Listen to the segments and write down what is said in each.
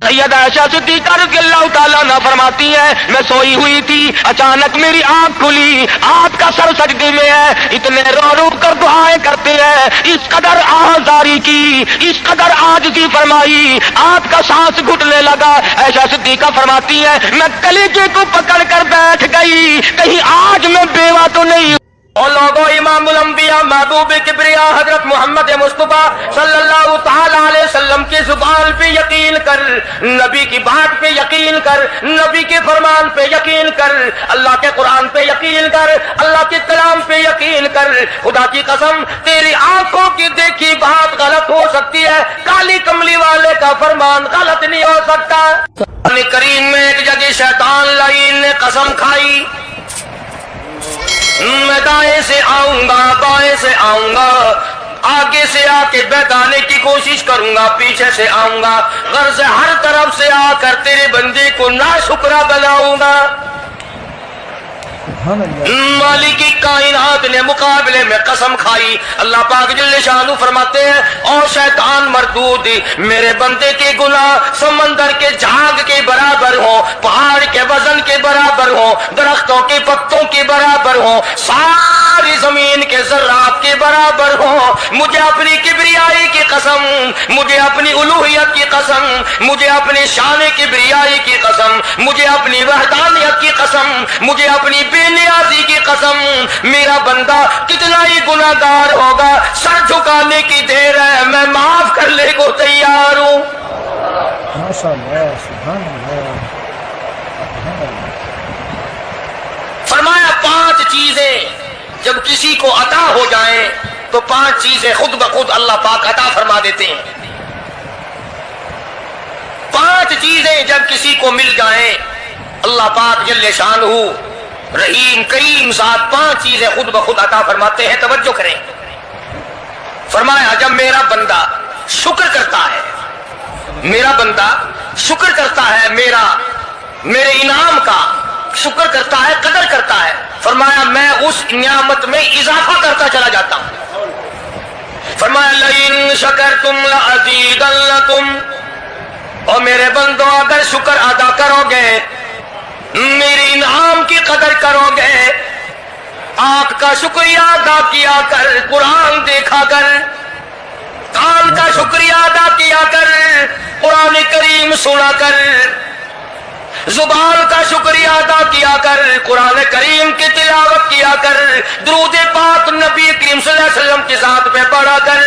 سیدہ عائشہ صدیقہ رضی اللہ تعالیٰ عنہ فرماتی ہیں میں سوئی ہوئی تھی، اچانک میری آنکھ کھلی، آپ کا سر سجدے میں ہے، اتنے رو رو کر دعائیں کرتے ہیں، اس قدر آہذاری کی، اس قدر عاجزی فرمائی، آپ کا سانس گھٹنے لگا۔ عائشہ صدیقہ فرماتی ہیں میں کلیجے کو پکڑ کر بیٹھ گئی، کہیں آج میں بیوہ تو نہیں۔ اور لوگوں امام الانبیاء محبوب کبریا حضرت محمد مصطفیٰ صلی اللہ تعالی علیہ وسلم کی زبان پہ یقین کر، نبی کی بات پہ یقین کر، نبی کے فرمان پہ یقین کر، اللہ کے قرآن پہ یقین کر، اللہ کے کلام پہ یقین کر۔ خدا کی قسم تیری آنکھوں کی دیکھی بات غلط ہو سکتی ہے، کالی کملی والے کا فرمان غلط نہیں ہو سکتا۔ قرآن کریم میں ایک جگہ شیطان لعین نے قسم کھائی میں دائیں سے آؤں گا، بائیں سے آؤں گا، آگے سے آ کے بہکانے کی کوشش کروں گا، پیچھے سے آؤں گا، غرض ہر طرف سے آ کر تیرے بندے کو ناشکرا بناؤں گا۔ مالک کی کائنات نے مقابلے میں قسم کھائی۔ اللہ پاک جل شانہ فرماتے ہیں اور شیطان مردود، میرے بندے کے گناہ سمندر کے جھاگ کے برابر ہوں، پہاڑ کے وزن کے برابر ہوں، درختوں کے پتوں کے برابر ہوں، ساری زمین کے ذرات کے برابر ہوں۔ مجھے اپنی کبریائی کی قسم، مجھے اپنی الوہیت کی قسم، مجھے اپنی شان کبریائی کی قسم، مجھے اپنی وحدانیت کی قسم، مجھے اپنی بے نیازی کی قسم، میرا بندہ کتنا ہی گناہگار ہوگا، سر جھکانے کی دیر ہے، میں معاف کرنے کو تیار ہوں۔ فرمایا 5 چیزیں جب کسی کو عطا ہو جائیں تو 5 چیزیں خود بخود اللہ پاک عطا فرما دیتے ہیں۔ 5 چیزیں جب کسی کو مل جائیں اللہ پاک جل شانہ رحیم کریم ذات 5 چیزیں خود بخود عطا فرماتے ہیں۔ توجہ کریں، فرمایا جب میرا بندہ شکر کرتا ہے، میرا بندہ شکر کرتا ہے، میرے انعام کا شکر کرتا ہے، قدر کرتا ہے، فرمایا میں اس نعمت میں اضافہ کرتا چلا جاتا ہوں۔ فرمایا لئن شکرتم لأزیدنکم، اور میرے بندوں اگر شکر ادا کرو گے، میرے انعام کی قدر کرو گے، آنکھ کا شکریہ ادا کیا کر، قرآن دیکھا کر، کان کا شکریہ ادا کیا کر، قرآن کریم سنا کر، زبان کا شکریہ ادا کیا کر، قرآن کریم کی تلاوت کیا کر، درود پاک نبی کریم صلی اللہ علیہ وسلم کی ذات پہ پڑھا کر،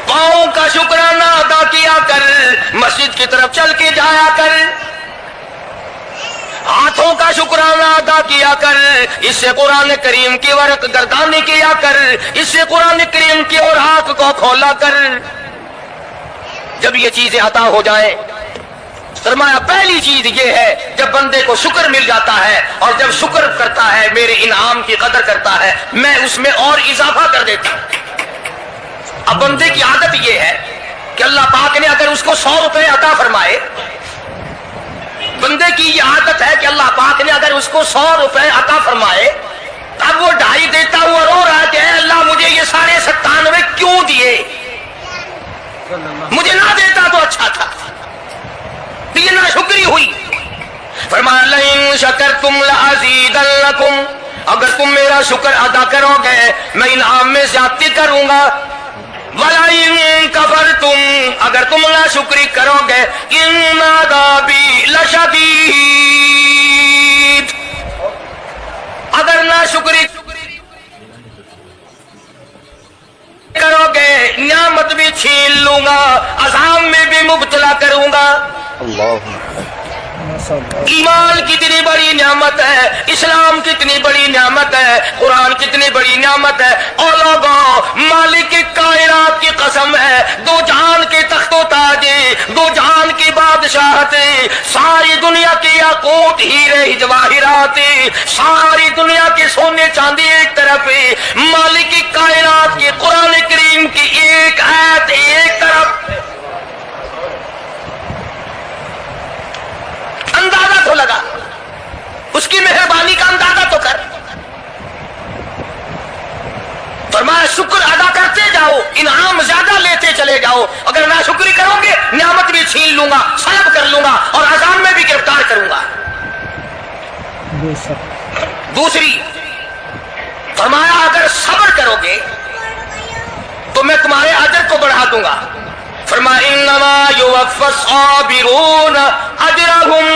پاؤں کا شکرانہ ادا کیا کر، مسجد کی طرف چل کے جایا کر، ہاتھوں کا شکرانہ ادا کیا کر، اس سے قرآن کریم کی ورق گردانی کیا کر، اس سے قرآن کریم کی اور آنکھ کو کھولا کر۔ جب یہ چیزیں عطا ہو جائیں، فرمایا پہلی چیز یہ ہے جب بندے کو شکر مل جاتا ہے اور جب شکر کرتا ہے، میرے انعام کی قدر کرتا ہے، میں اس میں اور اضافہ کر دیتا ہوں۔ اب بندے کی عادت یہ ہے کہ اللہ پاک نے اگر اس کو 100 روپے عطا فرمائے، بندے کی یہ عادت ہے کہ اللہ پاک نے اگر اس کو 100 روپے عطا فرمائے، اب وہ 2.5 دیتا ہوا رو رہا کہ اے اللہ مجھے یہ 97.5 کیوں دیے، مجھے نہ دیتا تو اچھا تھا، یہ ناشکری ہوئی۔ فرمایا لئن شکرتم لأزیدنکم، اگر تم میرا شکر ادا کرو گے میں انعام میں زیادتی کروں گا، وَلَئِن كَفَرْتُمْ، اگر تم ناشکری کرو گے إِنَّ عَذَابِي لَشَدِيدٌ، اگر ناشکری کرو گے نعمت بھی چھین لوں گا، عذاب میں بھی مبتلا کروں گا۔ ایمان کتنی بڑی نعمت ہے، اسلام کتنی بڑی نعمت ہے، قرآن کتنی بڑی نعمت ہے۔ اور لوگوں مالک کائنات کی قسم ہے، 2 جہان کے تخت و تاج، 2 جہان کی بادشاہت، ساری دنیا کے یاقوت ہیرے جواہرات، ساری دنیا کے سونے چاندی ایک طرف، مالک کائنات کی قرآن کریم کی ایک آیت ایک طرف، اندازہ تو لگا، اس کی مہربانی کا اندازہ تو کر۔ فرمایا شکر ادا کرتے جاؤ، انعام زیادہ لیتے چلے جاؤ، اگر لوں گا, سلب کر لوں گا اور اذان میں بھی گرفتار کروں گا. دوسری فرمایا اگر صبر کرو گے تو میں تمہارے اجر کو بڑھا دوں گا. فرمایا انما یوفی الصابرون اجرهم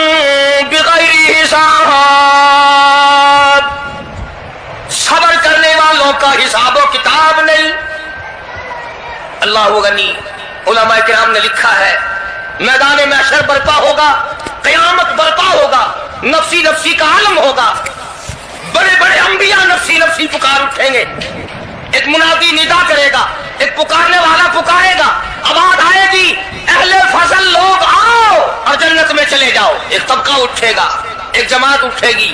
بغیر حساب, صبر کرنے والوں کا حساب و کتاب نہیں. اللہ غنی. علماء کرام نے لکھا ہے میدان محشر برپا ہوگا, قیامت برپا ہوگا, نفسی نفسی کا عالم ہوگا, بڑے بڑے انبیاء نفسی نفسی پکار اٹھیں گے, ایک منادی ندا کرے گا, ایک پکارنے والا پکارے گا, آواز آئے گی اہل فضل لوگ آؤ اور جنت میں چلے جاؤ. ایک طبقہ اٹھے گا, ایک جماعت اٹھے گی,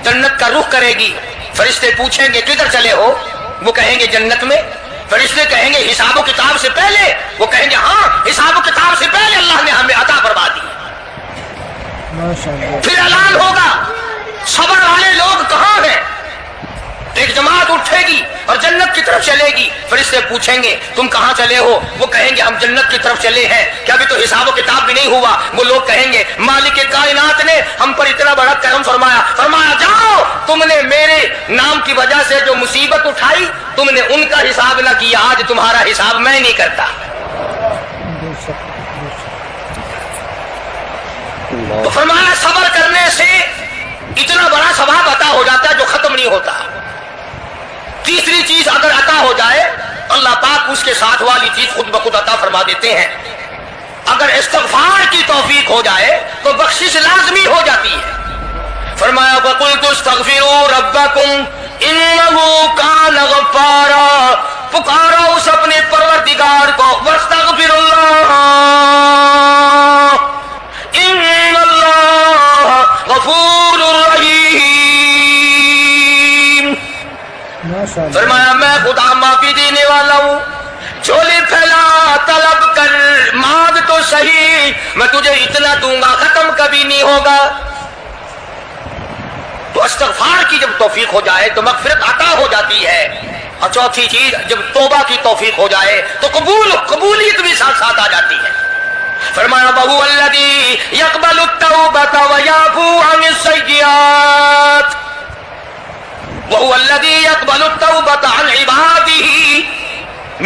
جنت کا رخ کرے گی. فرشتے پوچھیں گے کدھر چلے ہو, وہ کہیں گے جنت میں. فرشتے کہیں گے حساب و کتاب سے پہلے, وہ کہیں گے ہاں حساب و کتاب سے پہلے اللہ نے ہمیں عطا فرما دی. پھر اعلان ہوگا صبر والے لوگ کہاں ہیں. ایک جماعت اٹھے گی اور جنت کی طرف چلے گی. فرشتے پوچھیں گے تم کہاں چلے ہو, وہ کہیں گے ہم جنت کی طرف چلے ہیں. کیا ابھی تو حساب و کتاب بھی نہیں ہوا. وہ لوگ کہیں گے مالک کائنات نے ہم پر اتنا بڑا کرم فرمایا, فرمایا جاؤ تم نے میرے نام کی وجہ سے جو مصیبت اٹھائی تم نے ان کا حساب نہ کیا, آج تمہارا حساب میں نہیں کرتا. تو فرمایا صبر کرنے سے اتنا بڑا ثواب عطا ہو جاتا ہے جو ختم نہیں ہوتا. تیسری چیز اگر عطا ہو جائے اللہ پاک اس کے ساتھ والی چیز خود بخود عطا فرما دیتے ہیں. اگر استغفار کی توفیق ہو جائے تو بخشش لازمی ہو جاتی ہے. فرمایا فَقُلْتُ اسْتَغْفِرُوا رَبَّكُمْ إِنَّهُ كَانَ غَفَّارًا, پکارو اس اپنے پروردگار کو, وَاسْتَغْفِرُوا اللَّهَ إِنَّ اللَّهَ غَفُورٌ رَحِيمٌ. فرمایا میں خدا معافی دینے والا ہوں, چولے پھیلا طلب کر مانگ تو صحیح, میں تجھے اتنا دوں گا ختم کبھی نہیں ہوگا. تو استغفار کی جب توفیق ہو جائے تو مغفرت عطا ہو جاتی ہے. اور چوتھی چیز جب توبہ کی توفیق ہو جائے تو قبولیت بھی ساتھ ساتھ آ جاتی ہے. فرمایا وَهُوَ الَّذِي يَقْبَلُ التَّوْبَةَ وَيَعْفُو عَنِ السَّيِّئَاتِ, وَهُوَ الَّذِي يَقْبَلُ التَّوْبَةَ عَنْ عِبَادِهِ,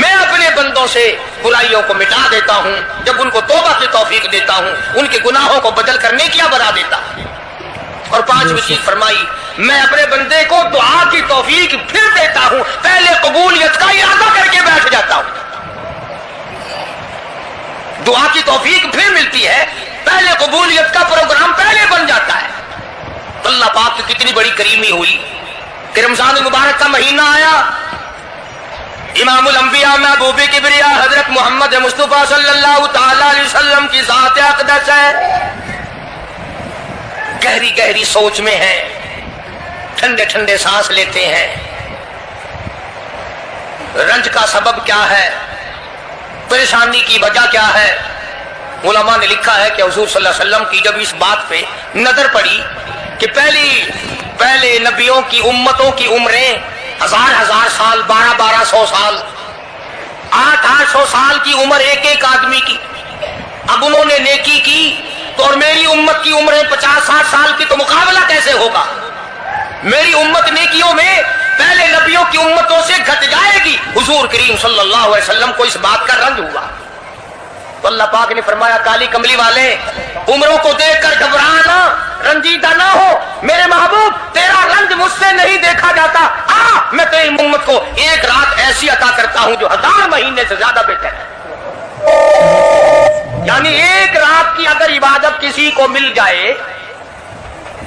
میں اپنے بندوں سے برائیوں کو مٹا دیتا ہوں جب ان کو توبہ کی توفیق دیتا ہوں, ان کے گناہوں کو بدل کر نیکیاں بنا دیتا ہوں. اور پانچویں چیز فرمائی میں اپنے بندے کو دعا کی توفیق پھر دیتا ہوں, پہلے قبولیت کا ارادہ کر کے بیٹھ جاتا ہوں. دعا کی توفیق پھر ملتی ہے, پہلے قبولیت کا پروگرام پہلے بن جاتا ہے. اللہ پاک کی کتنی بڑی کریمی ہوئی کہ رمضان المبارک کا مہینہ آیا, امام الانبیاء محبوب کبریا حضرت محمد مصطفیٰ صلی اللہ تعالی علیہ وسلم کی ذات اقدس ہے, گہری گہری سوچ میں ہیں, ٹھنڈے ٹھنڈے سانس لیتے ہیں. رنج کا سبب کیا ہے, پریشانی کی وجہ کیا ہے. علماء نے لکھا ہے کہ حضور صلی اللہ علیہ وسلم کی جب اس بات پہ نظر پڑی کہ پہلے نبیوں کی امتوں کی عمریں 1000 سال, 1200 سال, 800 سال کی عمر ایک آدمی کی, اب انہوں نے نیکی کی تو اور میری امت کی عمریں 50-60 سال کی, تو مقابلہ کیسے ہوگا. میری امت نیکیوں میں پہلے نبیوں کی امتوں سے گھٹ جائے گی. حضور کریم صلی اللہ علیہ وسلم کو اس بات کا رنج ہوا تو اللہ پاک نے فرمایا کالی کملی والے عمروں کو دیکھ کر گھبرانا, رنجیدہ نہ ہو, میرے محبوب تیرا رنج مجھ سے نہیں دیکھا جاتا. میں تیری امت کو ایک رات ایسی عطا کرتا ہوں جو 1000 مہینے سے زیادہ بہتر ہے. یعنی ایک رات کی اگر عبادت کسی کو مل جائے,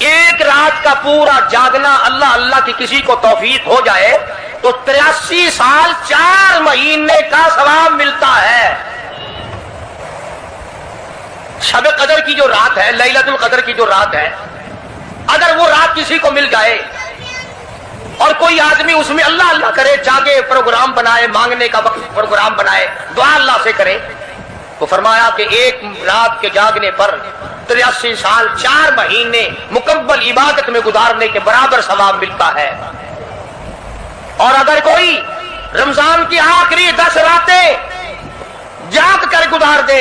ایک رات کا پورا جاگنا اللہ اللہ کی کسی کو توفیق ہو جائے تو 83 سال 4 مہینے کا ثواب ملتا ہے. شب قدر کی جو رات ہے, لیلۃ القدر کی جو رات ہے, اگر وہ رات کسی کو مل جائے اور کوئی آدمی اس میں اللہ اللہ کرے, جاگے, پروگرام بنائے, مانگنے کا وقت پروگرام بنائے, دعا اللہ سے کرے, تو فرمایا کہ ایک رات کے جاگنے پر 83 سال 4 مہینے مکمل عبادت میں گزارنے کے برابر ثواب ملتا ہے. اور اگر کوئی رمضان کی آخری 10 راتیں جاگ کر گزار دے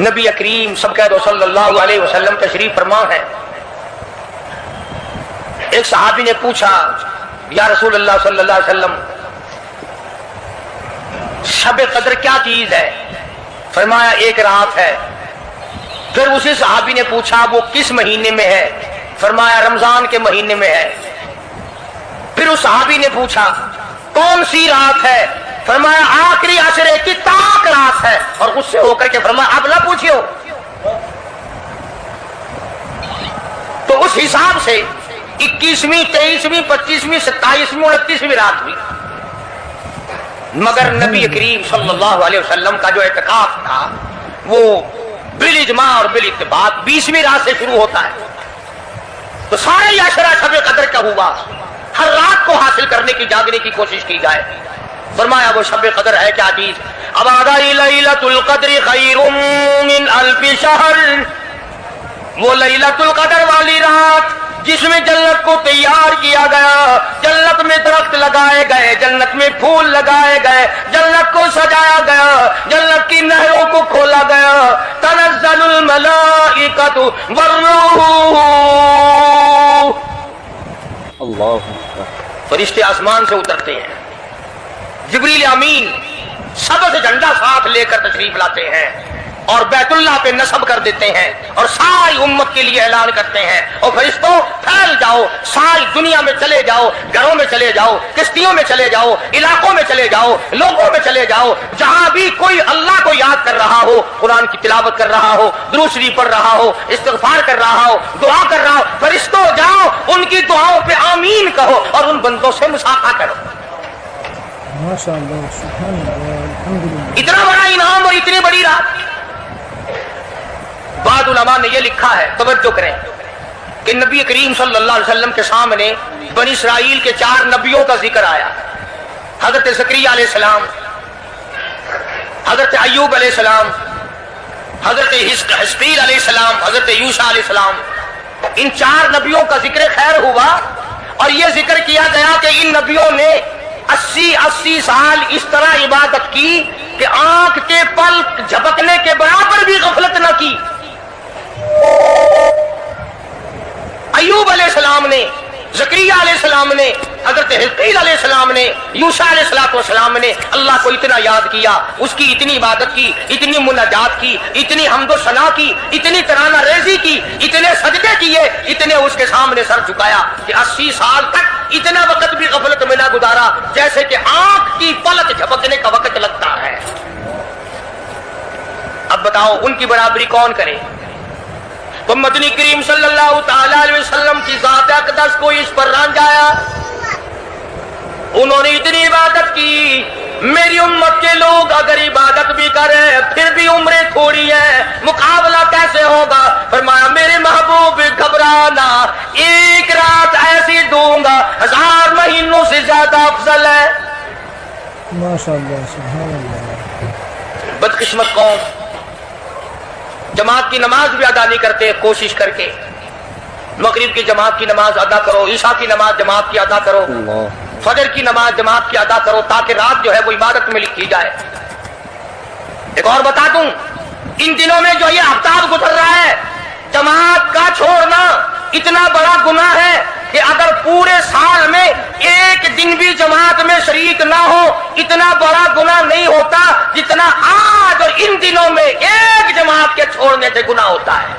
نبی کریم سب کہہ دو صلی اللہ علیہ وسلم تشریف فرما ہے. ایک صحابی نے پوچھا یا رسول اللہ صلی اللہ علیہ وسلم شب قدر کیا چیز ہے؟ فرمایا ایک رات ہے. پھر اسی صحابی نے پوچھا وہ کس مہینے میں ہے؟ فرمایا رمضان کے مہینے میں ہے. پھر اس صحابی نے پوچھا کون سی رات ہے؟ فرمایا آخری عشرے کی تاک رات ہے. اور اس سے ہو کر کے فرمایا اب نہ پوچھو. تو اس حساب سے 21ویں 23ویں 25ویں 27ویں 29ویں رات ہوئی. مگر نبی کریم صلی اللہ علیہ وسلم کا جو اعتکاف تھا وہ بالاجماع اور بالاتفاق 20ویں رات سے شروع ہوتا ہے. تو سارے عشرہ شب قدر کا ہوا. ہر رات کو حاصل کرنے کی جاگنے کی کوشش کی جائے. فرمایا وہ شب قدر ہے کیا چیز؟ ابادی لیلۃ القدر خیر من الف شہر. وہ لیلۃ القدر والی رات جس میں جنت کو تیار کیا گیا, جنت میں درخت لگائے گئے, جنت میں پھول لگائے گئے, جنت کو سجایا گیا, جنت کی نہروں کو کھولا گیا. تنزل الملائکۃ والروح. اللہ فرشتے آسمان سے اترتے ہیں. جبریل امین سبز جھنڈا ساتھ لے کر تشریف لاتے ہیں اور بیت اللہ پہ نصب کر دیتے ہیں اور ساری امت کے لیے اعلان کرتے ہیں اور فرشتوں پھیل جاؤ, ساری دنیا میں چلے جاؤ, گھروں میں چلے جاؤ, کشتیوں میں چلے جاؤ, علاقوں میں چلے جاؤ, لوگوں میں چلے جاؤ. جہاں بھی کوئی اللہ کو یاد کر رہا ہو, قرآن کی تلاوت کر رہا ہو, درود شریف پڑھ رہا ہو, استغفار کر رہا ہو, دعا کر رہا ہو, فرشتوں جاؤ ان کی دعاؤں پہ آمین کہو اور ان بندوں سے مصافحہ کرو. ماشاء اللہ سبحان اللہ الحمدللہ. اتنا بڑا انعام اور اتنی بڑی رات. بعض علماء نے یہ لکھا ہے, توجہ کریں, کہ نبی کریم صلی اللہ علیہ وسلم کے سامنے بنی اسرائیل کے 4 نبیوں کا ذکر آیا. حضرت زکریا علیہ السلام, حضرت ایوب علیہ السلام, حضرت حزقیل علیہ السلام, حضرت یوشع علیہ السلام. ان 4 نبیوں کا ذکر خیر ہوا اور یہ ذکر کیا گیا کہ ان نبیوں نے 80 سال اس طرح عبادت کی کہ آنکھ کے پل جھپکنے کے برابر بھی غفلت نہ کی. ایوب علیہ السلام نے, زکریا علیہ السلام نے, حضرت حزقیل علیہ السلام نے, یوشع علیہ السلام نے اللہ کو اتنا یاد کیا, اس کی اتنی عبادت کی, اتنی مناجات کی, اتنی حمد و ثنا کی, اتنی ترانہ ریزی کی, اتنے سجدے کیے, اتنے اس کے سامنے سر جھکایا کہ 80 سال تک اتنا وقت بھی غفلت میں نہ گزارا جیسے کہ آنکھ کی پلک جھپکنے کا وقت لگتا ہے. اب بتاؤ ان کی برابری کون کرے؟ تو مدنی کریم صلی اللہ تعالی علیہ وسلم کی ذات اقدس کو اس پر رانجایا. انہوں نے اتنی عبادت کی. میری امت کے لوگ اگر عبادت بھی کریں پھر بھی عمریں تھوڑی ہے, مقابلہ کیسے ہوگا؟ فرمایا میرے محبوب گھبرانا, ایک رات ایسی دوں گا 1000 مہینوں سے زیادہ افضل ہے. ماشاء اللہ سبحان اللہ. بدقسمت قوم جماعت کی نماز بھی ادا نہیں کرتے. کوشش کر کے مغرب کی جماعت کی نماز ادا کرو, عشاء کی نماز جماعت کی ادا کرو, فجر کی نماز جماعت کی ادا کرو تاکہ رات جو ہے وہ عبادت میں لکھی جائے. ایک اور بتا دوں, ان دنوں میں جو یہ ہفتہ گزر رہا ہے جماعت کا چھوڑنا اتنا بڑا گناہ ہے کہ اگر پورے سال میں ایک دن بھی جماعت میں شریک نہ ہو اتنا بڑا گناہ نہیں ہوتا جتنا آج اور ان دنوں میں ایک جماعت کے چھوڑنے سے گناہ ہوتا ہے.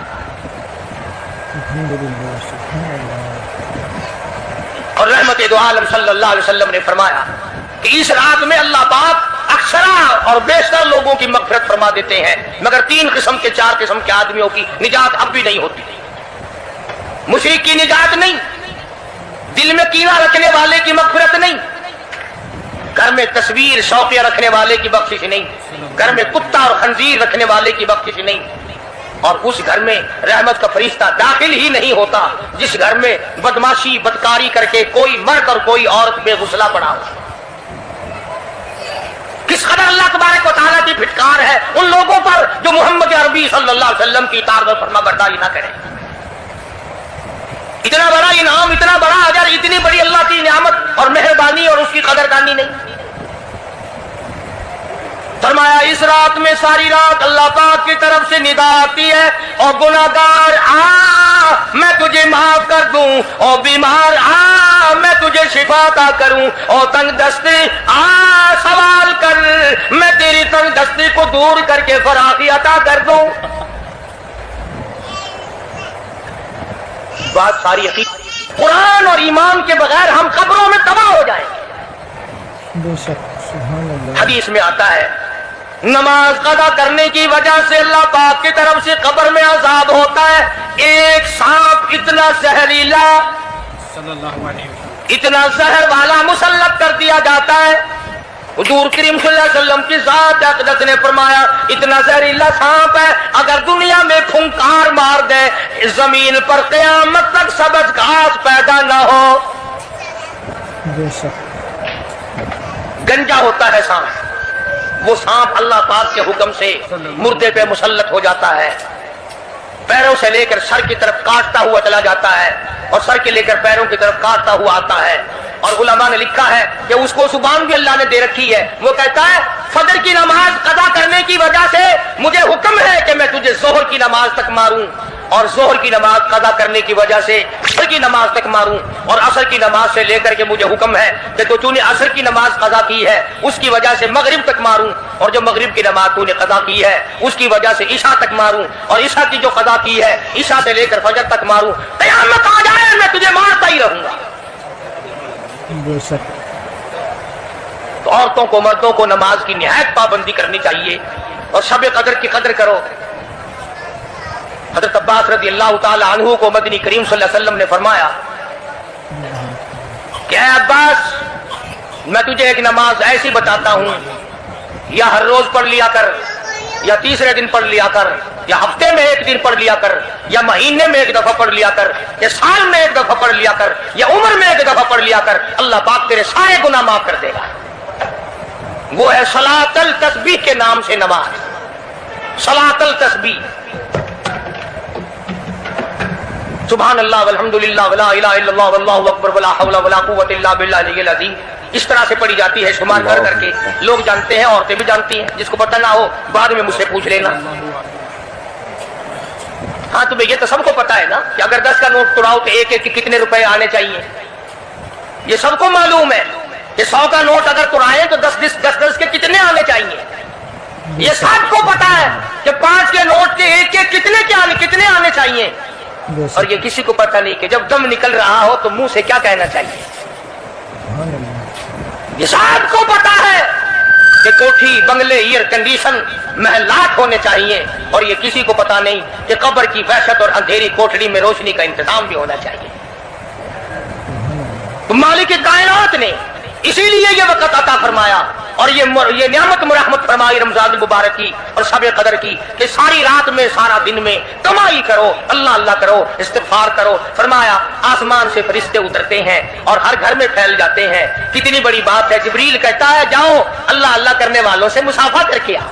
الحمدللہ سبحان اللہ. اور رحمت دو عالم صلی اللہ علیہ وسلم نے فرمایا کہ اس رات میں اللہ پاک اکثر اور بیشتر لوگوں کی مغفرت فرما دیتے ہیں مگر 3 قسم کے 4 قسم کے آدمیوں کی نجات اب بھی نہیں ہوتی. مشرک کی نجات نہیں, دل میں کینہ رکھنے والے کی مغفرت نہیں, گھر میں تصویر شوقیہ رکھنے والے کی بخشش نہیں, گھر میں کتا اور خنزیر رکھنے والے کی بخشش نہیں, اور اس گھر میں رحمت کا فرشتہ داخل ہی نہیں ہوتا جس گھر میں بدماشی بدکاری کر کے کوئی مرد اور کوئی عورت بے غسلہ پڑا ہو. کس قدر اللہ تبارک و تعالیٰ کی پھٹکار ہے ان لوگوں پر جو محمد عربی صلی اللہ علیہ وسلم کی اطاعت اور فرما برداری نہ کریں. اتنا بڑا انعام, اتنا بڑا اجر, اتنی بڑی اللہ کی نعمت اور مہربانی اور اس کی قدردانی نہیں. فرمایا اس رات میں ساری رات اللہ پاک کی طرف سے ندا آتی ہے اور گناہگار میں تجھے معاف کر دوں، اور بیمار میں تجھے شفا عطا کروں، اور تنگ دستی سوال کر میں تیری تنگ دستی کو دور کر کے فراخی عطا کر دوں۔ بات ساری حقیقت، قرآن اور ایمان کے بغیر ہم قبروں میں تباہ ہو جائیں گے۔ بے شک، سبحان اللہ۔ حدیث میں آتا ہے نماز قضا کرنے کی وجہ سے اللہ پاک کی طرف سے قبر میں عذاب ہوتا ہے۔ ایک سانپ اتنا زہریلا، اتنا زہر والا مسلط کر دیا جاتا ہے۔ حضور کریم صلی اللہ علیہ وسلم کی ذات اقدس نے فرمایا اتنا زہریلا سانپ ہے، اگر دنیا میں پھنکار مار دے زمین پر قیامت تک سبز گھاس پیدا نہ ہو۔ بے شک، گنجا ہوتا ہے سانپ، وہ سانپ اللہ پاک کے حکم سے مردے پہ مسلط ہو جاتا ہے، پیروں سے لے کر سر کی طرف کاٹتا ہوا چلا جاتا ہے اور سر کے لے کر پیروں کی طرف کاٹتا ہوا آتا ہے۔ اور علماء نے لکھا ہے کہ اس کو زبان بھی اللہ نے دے رکھی ہے، وہ کہتا ہے فجر کی نماز قضا کرنے کی وجہ سے مجھے حکم ہے کہ میں تجھے ظہر کی نماز تک ماروں، اور ظہر کی نماز قضا کرنے کی وجہ سے عصر کی نماز تک ماروں، اور عصر کی نماز سے لے کر کے مجھے حکم ہے کہ تو نے عصر کی نماز قضا کی ہے اس کی وجہ سے مغرب تک ماروں، اور جو مغرب کی نماز تو نے قضا کی ہے اس کی وجہ سے عشاء تک ماروں، اور عشاء کی جو قضا کی ہے عشاء سے لے کر فجر تک ماروں، قیامت آ جائے میں تجھے مارتا ہی رہوں گا۔ بے شک، تو عورتوں کو مردوں کو نماز کی نہایت پابندی کرنی چاہیے، اور شب قدر کی قدر کرو۔ حضرت عباس رضی اللہ تعالی عنہ کو مدنی کریم صلی اللہ علیہ وسلم نے فرمایا کہ اے عباس میں تجھے ایک نماز ایسی بتاتا ہوں، یا ہر روز پڑھ لیا کر، یا تیسرے دن پڑھ لیا کر، یا ہفتے میں ایک دن پڑھ لیا کر، یا مہینے میں ایک دفعہ پڑھ لیا کر، یا سال میں ایک دفعہ پڑھ لیا کر، یا عمر میں ایک دفعہ پڑھ لیا کر، اللہ پاک تیرے سارے گناہ معاف کر دے گا۔ وہ ہے صلاۃ التسبیح کے نام سے نماز، صلاۃ التسبیح۔ سبحان اللہ والحمد للہ ولا الہ الا اللہ واللہ اکبر ولا حول ولا قوۃ الا باللہ العلی العظیم، اس طرح سے پڑھی جاتی ہے شمار کر کر کے، لوگ جانتے ہیں، عورتیں بھی جانتی ہیں، جس کو پتہ نہ ہو بعد میں مجھ سے پوچھ لینا۔ ہاں تمہیں یہ تو سب کو پتا ہے نا کہ اگر 10 کا نوٹ توڑاؤ تو ایک ایک کے کتنے روپے آنے چاہیے، یہ سب کو معلوم ہے کہ 100 کا نوٹ اگر توڑائیں تو 10 کے کتنے آنے چاہیے، یہ سب کو پتا ہے کہ 5 کے نوٹ کے ایک ایک کتنے آنے چاہیے، بے اور شک، یہ کسی کو پتہ نہیں کہ جب دم نکل رہا ہو تو منہ سے کیا کہنا چاہیے۔ سبحان اللہ۔ یہ سب کو پتا ہے کہ کوٹھی، بنگلے، ایئر کنڈیشن، محلات ہونے چاہیے، اور یہ کسی کو پتا نہیں کہ قبر کی وحشت اور اندھیری کوٹڑی میں روشنی کا انتظام بھی ہونا چاہیے۔ تو مالک کائنات نے اسی لیے یہ وقت عطا فرمایا اور یہ نعمت مرحمت فرمائی رمضان المبارک کی اور شب قدر کی کہ ساری رات میں سارا دن میں کمائی کرو، اللہ اللہ کرو، استغفار کرو۔ فرمایا آسمان سے فرشتے اترتے ہیں اور ہر گھر میں پھیل جاتے ہیں، کتنی بڑی بات ہے۔ جبریل کہتا ہے جاؤ اللہ اللہ کرنے والوں سے مصافحہ کر کے آؤ،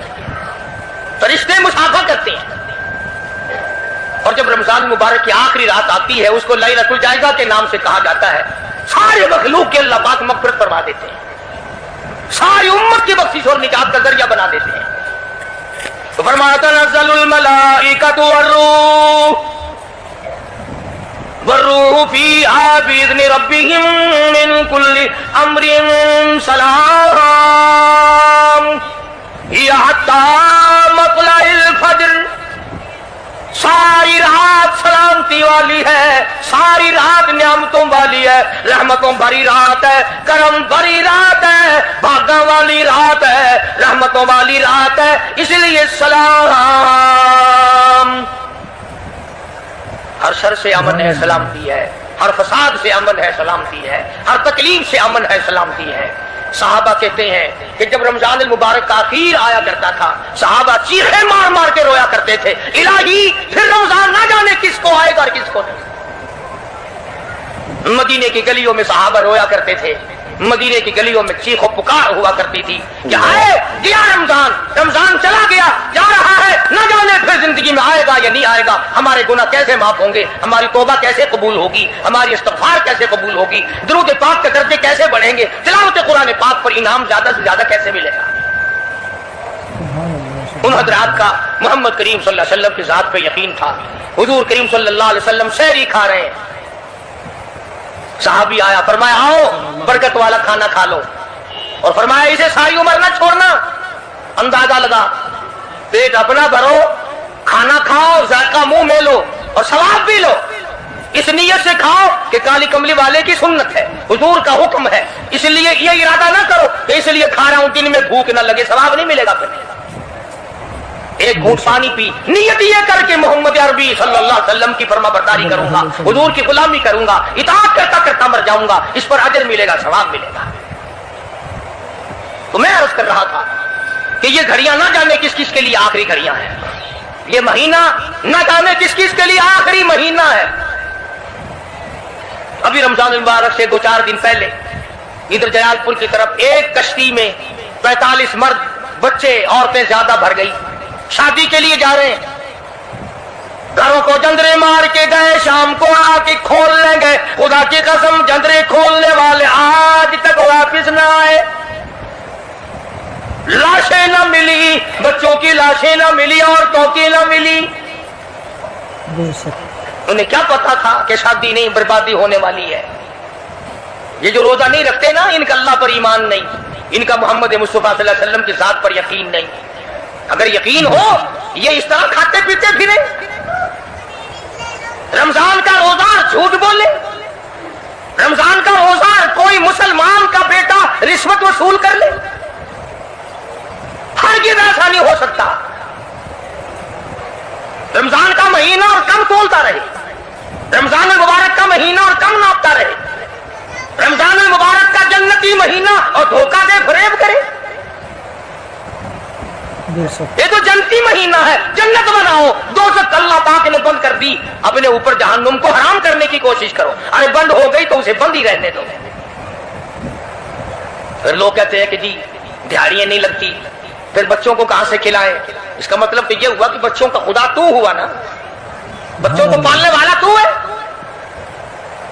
فرشتے مصافحہ کرتے ہیں۔ اور جب رمضان مبارک کی آخری رات آتی ہے اس کو لیلۃ الجائزہ کے نام سے کہا جاتا ہے، سارے مخلوق کے اللہ پاک مغفرت فرما دیتے ہیں، ساری امت کی بخشش اور نجات کا ذریعہ بنا دیتے ہیں۔ تو فرمایا تنزل الملائکۃ والروح فیہا بإذن ربہم من کل امر سلام حتی مطلع الفجر۔ ساری رات سلامتی والی ہے، ساری رات نعمتوں والی ہے، رحمتوں بھری رات ہے، کرم بھری رات ہے، بھاگوں والی رات ہے، رحمتوں والی رات ہے، اس لیے سلام۔ ہر شر سے امن ہے، سلامتی ہے، ہر فساد سے امن ہے، سلامتی ہے، ہر تکلیف سے امن ہے، سلامتی ہے۔ صحابہ کہتے ہیں کہ جب رمضان المبارک کا اخیر آیا کرتا تھا صحابہ چیخے مار مار کے رویا کرتے تھے، الہی پھر رمضان نہ جانے کس کو آئے گا اور کس کو نہیں۔ مدینے کی گلیوں میں صحابہ رویا کرتے تھے، مدینے کی گلیوں میں چیخ و پکار ہوا کرتی تھی کہ آئے گیا رمضان، رمضان چلا گیا، جا رہا ہے، نہ جانے پھر زندگی میں آئے گا یا نہیں آئے گا، ہمارے گناہ کیسے معاف ہوں گے، ہماری توبہ کیسے قبول ہوگی، ہماری استغفار کیسے قبول ہوگی، درود پاک کے درجے کیسے بڑھیں گے، تلاوت قرآن پاک پر انعام زیادہ سے زیادہ کیسے ملے گا۔ ان حضرات کا محمد کریم صلی اللہ علیہ وسلم کی ذات پہ یقین تھا. حضور کریم صلی اللہ علیہ وسلم سحری کھا رہے ہیں, صحابی آیا, فرمایا آؤ برکت والا کھانا کھا لو, اور فرمایا اسے ساری عمر نہ چھوڑنا. اندازہ لگا, پیٹ اپنا بھرو, کھانا کھاؤ, ذائقہ منہ میں لو اور ثواب بھی لو, اس نیت سے کھاؤ کہ کالی کملی والے کی سنت ہے, حضور کا حکم ہے, اس لیے یہ ارادہ نہ کرو کہ اس لیے کھا رہا ہوں دن میں بھوک نہ لگے, ثواب نہیں ملے گا. پھر ایک گھونٹ پانی پی, نیت یہ کر کے محمد عربی صلی اللہ علیہ وسلم کی فرما برداری کروں گا, حضور کی غلامی کروں گا, اطاعت کرتا کرتا مر جاؤں گا, اس پر اجر ملے گا, ثواب ملے گا. تو میں عرض کر رہا تھا کہ یہ گھڑیاں نہ جانے کس کس کے لیے آخری گھڑیاں ہیں, یہ مہینہ نہ جانے کس کس کے لیے آخری مہینہ ہے. ابھی رمضان المبارک سے 2-4 دن پہلے ادھر جلال پور کی طرف ایک کشتی میں 45 مرد, بچے, عورتیں زیادہ بھر گئی, شادی کے لیے جا رہے ہیں. گھروں کو جندرے مار کے گئے, شام کو آ کے کھول لیں گے, خدا کی قسم جندرے کھولنے والے آج تک واپس نہ آئے. لاشیں نہ ملی, بچوں کی لاشیں نہ ملی, عورتوں کی نہ ملی. بے شک انہیں کیا پتا تھا کہ شادی نہیں, بربادی ہونے والی ہے. یہ جو روزہ نہیں رکھتے نا, ان کا اللہ پر ایمان نہیں, ان کا محمد مصطفیٰ صلی اللہ علیہ وسلم کی ذات پر یقین نہیں. اگر یقین ہو یہ اس طرح کھاتے پیتے پھرے, رمضان کا روزہ جھوٹ بولے, رمضان کا روزہ کوئی مسلمان کا بیٹا رشوت وصول کر لے, ہرگز ایسا نہیں ہو سکتا. رمضان کا مہینہ اور کم تولتا رہے, رمضان المبارک کا مہینہ اور کم ناپتا رہے, رمضان المبارک کا جنتی مہینہ اور دھوکہ دے فریب کرے. یہ تو جنتی مہینہ ہے, جنت بناؤ, دوزخ اللہ پاک نے بند کر دی, اپنے اوپر جہنم کو حرام کرنے کی کوشش کرو. ارے بند ہو گئی تو اسے بند ہی رہنے دو. پھر لوگ کہتے ہیں کہ جی دیہڑیاں نہیں لگتی, پھر بچوں کو کہاں سے کھلائیں. اس کا مطلب تو یہ ہوا کہ بچوں کا خدا تو ہوا نا, بچوں کو پالنے والا تو ہے,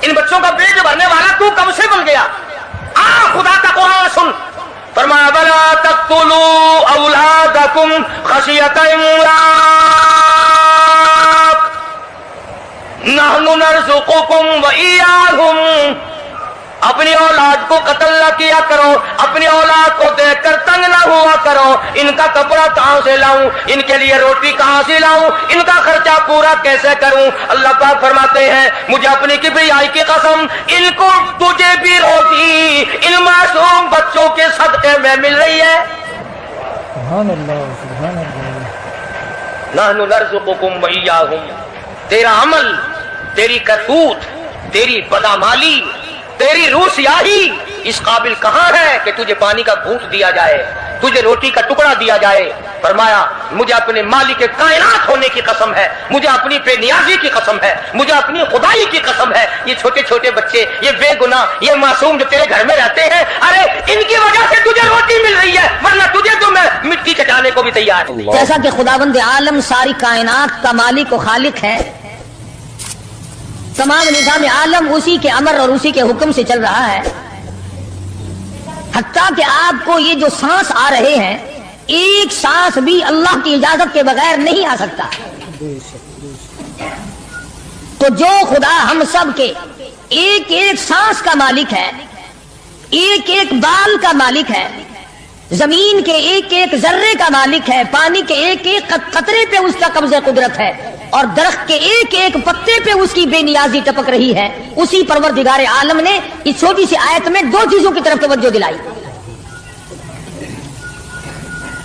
ان بچوں کا پیٹ بھرنے والا تو کب سے بن گیا. خدا کا قرآن سن, فرمایا وَلَا تَقْتُلُوا أَوْلَادَكُمْ خَشْيَةَ إِمْلَاقٍ نَحْنُ نَرْزُقُكُمْ وَإِيَّاهُمْ. اپنی اولاد کو قتل نہ کیا کرو, اپنی اولاد کو دیکھ کر تنگ نہ ہوا کرو. ان کا کپڑا کہاں سے لاؤں, ان کے لیے روٹی کہاں سے لاؤں, ان کا خرچہ پورا کیسے کروں. اللہ پاک فرماتے ہیں مجھے اپنی کبریائی کی قسم, ان کو تجھے بھی روٹی ان معصوم بچوں کے صدقے میں مل رہی ہے. سبحان اللہ, سبحان اللہ. نحن نرزقکم وإیاہم. تیرا عمل, تیری کرتوت, تیری بدعمالی, تیری روح سیاہی اس قابل کہاں ہے کہ تجھے پانی کا گھونٹ دیا جائے, تجھے روٹی کا ٹکڑا دیا جائے. فرمایا مجھے اپنے مالک کائنات ہونے کی قسم ہے, مجھے اپنی بے نیازی کی قسم ہے, مجھے اپنی خدائی کی قسم ہے. یہ چھوٹے چھوٹے بچے, یہ بے گناہ, یہ معصوم جو تیرے گھر میں رہتے ہیں, ارے ان کی وجہ سے تجھے روٹی مل رہی ہے, ورنہ تجھے تو میں مٹی چٹانے کو بھی تیار ہوں. جیسا کہ خداوند عالم ساری کائنات کا مالک و خالق ہے, تمام نظام عالم اسی کے امر اور اسی کے حکم سے چل رہا ہے. حتیٰ کہ آپ کو یہ جو سانس آ رہے ہیں, ایک سانس بھی اللہ کی اجازت کے بغیر نہیں آ سکتا. تو جو خدا ہم سب کے ایک ایک سانس کا مالک ہے, ایک ایک بال کا مالک ہے, زمین کے ایک ایک ذرے کا مالک ہے, پانی کے ایک ایک قطرے پہ اس کا قبضہ قدرت ہے, اور درخت کے ایک ایک پتے پہ اس کی بے نیازی ٹپک رہی ہے, اسی پروردگار عالم نے اس چھوٹی سی آیت میں 2 چیزوں کی طرف توجہ دلائی.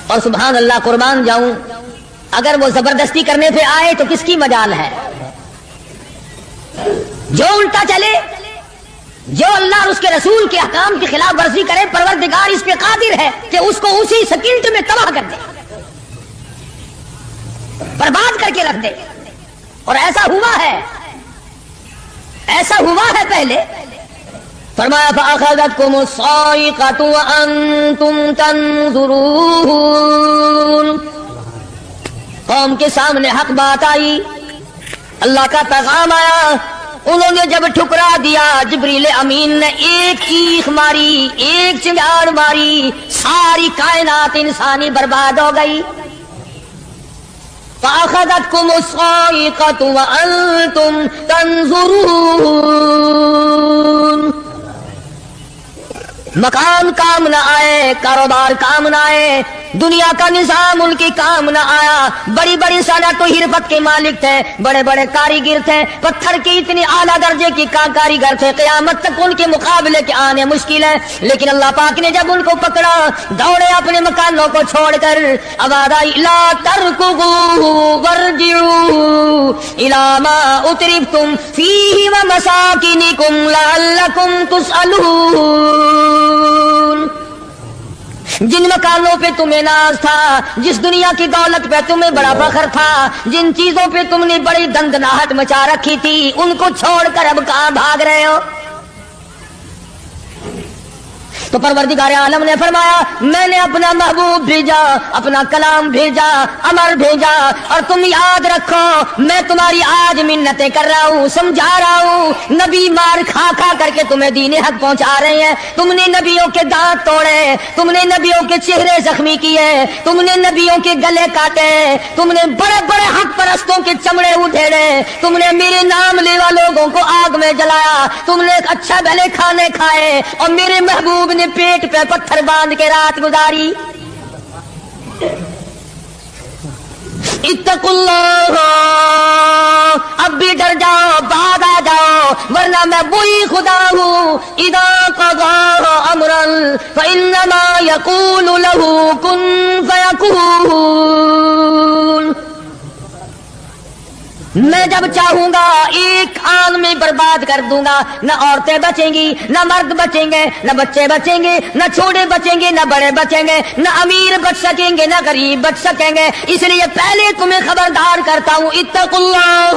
اور سبحان اللہ, قربان جاؤں, اگر وہ زبردستی کرنے پہ آئے تو کس کی مجال ہے. جو الٹا چلے, جو اللہ اور اس کے رسول کے احکام کی خلاف ورزی کرے, پروردگار اس پہ قادر ہے کہ اس کو اسی سیکنڈ میں تباہ کر دے, برباد کر کے رکھ دے. اور ایسا ہوا ہے, ایسا ہوا ہے پہلے. فرمایا فَأَخَذَتْكُمُ الصَّاعِقَةُ وَأَنْتُمْ تَنْظُرُونَ. قوم کے سامنے حق بات آئی, اللہ کا پیغام آیا, انہوں نے جب ٹھکرا دیا, جبریل امین نے ایک چیخ ماری, ایک چنگار ماری, ساری کائنات انسانی برباد ہو گئی. فأخذتكم الصاعقة وأنتم تنظرون. مکان کام نہ آئے، کاروبار کام نہ آئے، دنیا کا نظام ان کی کام نہ آیا. بڑی بڑی صنعت و حرفت کے مالک تھے، بڑے بڑے کاریگر تھے، پتھر کی اتنی اعلیٰ درجے کی کاریگر تھے، قیامت تک ان کے مقابلے کے آنے مشکل ہے. لیکن اللہ پاک نے جب ان کو پکڑا، دوڑے اپنے مکانوں کو چھوڑ کر. آواز آئی لا ترکضوا وارجعوا الی ما اترفتم فیہ ومساکنکم لعلکم تسألون. جن مکانوں پہ تمہیں ناز تھا، جس دنیا کی دولت پہ تمہیں بڑا فخر تھا، جن چیزوں پہ تم نے بڑی دندناہٹ مچا رکھی تھی، ان کو چھوڑ کر اب کہاں بھاگ رہے ہو؟ تو پروردگار عالم نے فرمایا میں نے اپنا محبوب بھیجا، اپنا کلام بھیجا، امر بھیجا، اور تم یاد رکھو میں تمہاری آج منتیں کر رہا ہوں، سمجھا رہا ہوں. نبی مار کھا کھا کر کے تمہیں دین حق پہنچا رہے ہیں. تم نے نبیوں کے دانت توڑے، تم نے نبیوں کے چہرے زخمی کیے، تم نے نبیوں کے گلے کاٹے، تم نے بڑے بڑے حق پرستوں کے چمڑے ادھیڑے، تم نے میرے نام لیوا لوگوں کو آگ میں جلایا، تم نے اچھا بھلے کھانے کھائے، اور میرے محبوب نے پیٹ پہ پتھر باندھ کے رات گزاری. اتقوا اللہ، اب بھی ڈر جاؤ، بعد آ جاؤ، ورنہ میں وہی خدا ہوں. اذا قضى امرا فانما يقول له كن فيكون. میں جب چاہوں گا ایک آن میں برباد کر دوں گا. نہ عورتیں بچیں گی، نہ مرد بچیں گے، نہ بچے بچیں گے، نہ چھوٹے بچیں گے، نہ بڑے بچیں گے، نہ امیر بچ سکیں گے، نہ غریب بچ سکیں گے. اس لیے پہلے تمہیں خبردار کرتا ہوں اتقوا اللہ،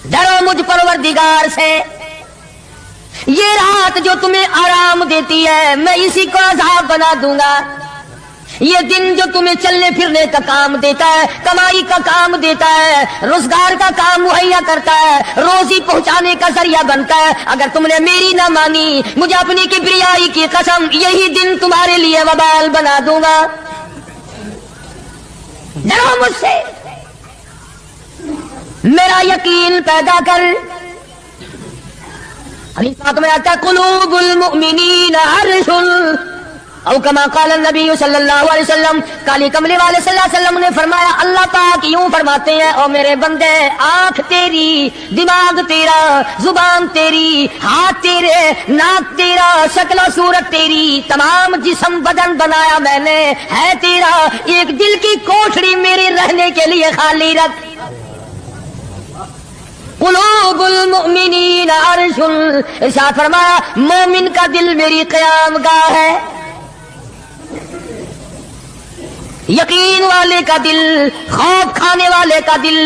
ڈرو مجھ پروردگار سے. یہ رات جو تمہیں آرام دیتی ہے میں اسی کو عذاب بنا دوں گا. یہ دن جو تمہیں چلنے پھرنے کا کام دیتا ہے، کمائی کا کام دیتا ہے، روزگار کا کام مہیا کرتا ہے، روزی پہنچانے کا ذریعہ بنتا ہے، اگر تم نے میری نہ مانی، مجھے اپنی کبریائی کی قسم یہی دن تمہارے لیے وبال بنا دوں گا. ڈرو مجھ سے، میرا یقین پیدا کر. حدیث پاک میں آتا ہے قلوب المؤمنین عرش، او کما قال النبی صلی اللہ علیہ وسلم. کالی کملی والے صلی اللہ علیہ وسلم نے فرمایا اللہ پاک یوں فرماتے ہیں او میرے بندے، آنکھ تیری، دماغ تیرا، زبان تیری، ہاتھ تیرے، ناک تیرا، شکل و صورت تیری، تمام جسم بدن بنایا میں نے ہے تیرا. ایک دل کی کوٹھڑی میرے رہنے کے لیے خالی رکھ. قلوب المؤمنین عرش، ارشاد فرمایا مومن کا دل میری قیام گاہ ہے. یقین والے کا دل، خوف کھانے والے کا دل،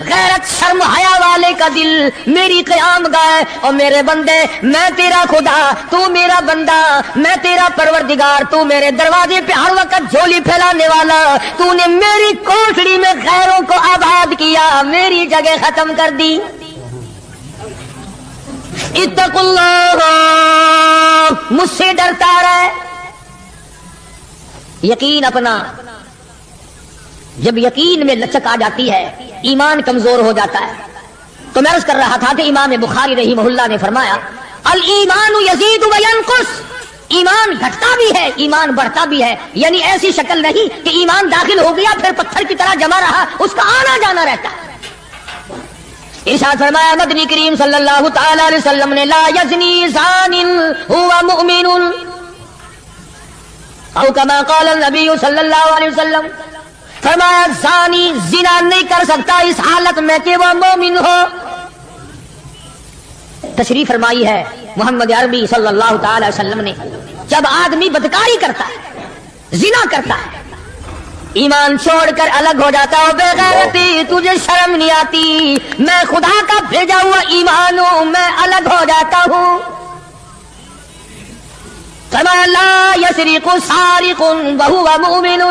غیرت شرم حیا والے کا دل میری قیام گاہ. اور میرے بندے میں تیرا خدا، تو میرا بندہ، میں تیرا پروردگار، تو میرے دروازے پہ ہر وقت جھولی پھیلانے والا. تو نے میری کوٹھڑی میں غیروں کو آباد کیا، میری جگہ ختم کر دی. اتقوا اللہ، مجھ سے ڈرتا رہے. یقین اپنا، جب یقین میں لچک آ جاتی ہے ایمان کمزور ہو جاتا ہے. تو میں عرض کر رہا تھا کہ امام بخاری رحمہ اللہ نے فرمایا الایمان یزید و ینقص، ایمان گھٹتا بھی ہے ایمان بڑھتا بھی ہے. یعنی ایسی شکل نہیں کہ ایمان داخل ہو گیا پھر پتھر کی طرح جمع رہا، اس کا آنا جانا رہتا ہے. ارشاد فرمایا مدنی کریم صلی اللہ تعالی علیہ وسلم نے لا یزنی زان هو مؤمن، او کما قال النبی صلی اللہ علیہ وسلم. فرمایا زانی زنا نہیں کر سکتا اس حالت میں کہ وہ مومن ہو. تشریف فرمائی ہے محمد عربی صلی اللہ تعالی علیہ وسلم نے جب آدمی بدکاری کرتا ہے، زنا کرتا ہے، ایمان چھوڑ کر الگ ہو جاتا ہو، بے غیرتی تجھے شرم نہیں آتی، میں خدا کا بھیجا ہوا ایمان ہوں، میں الگ ہو جاتا ہوں. فرمایا لا یسرق سارق وهو مؤمن،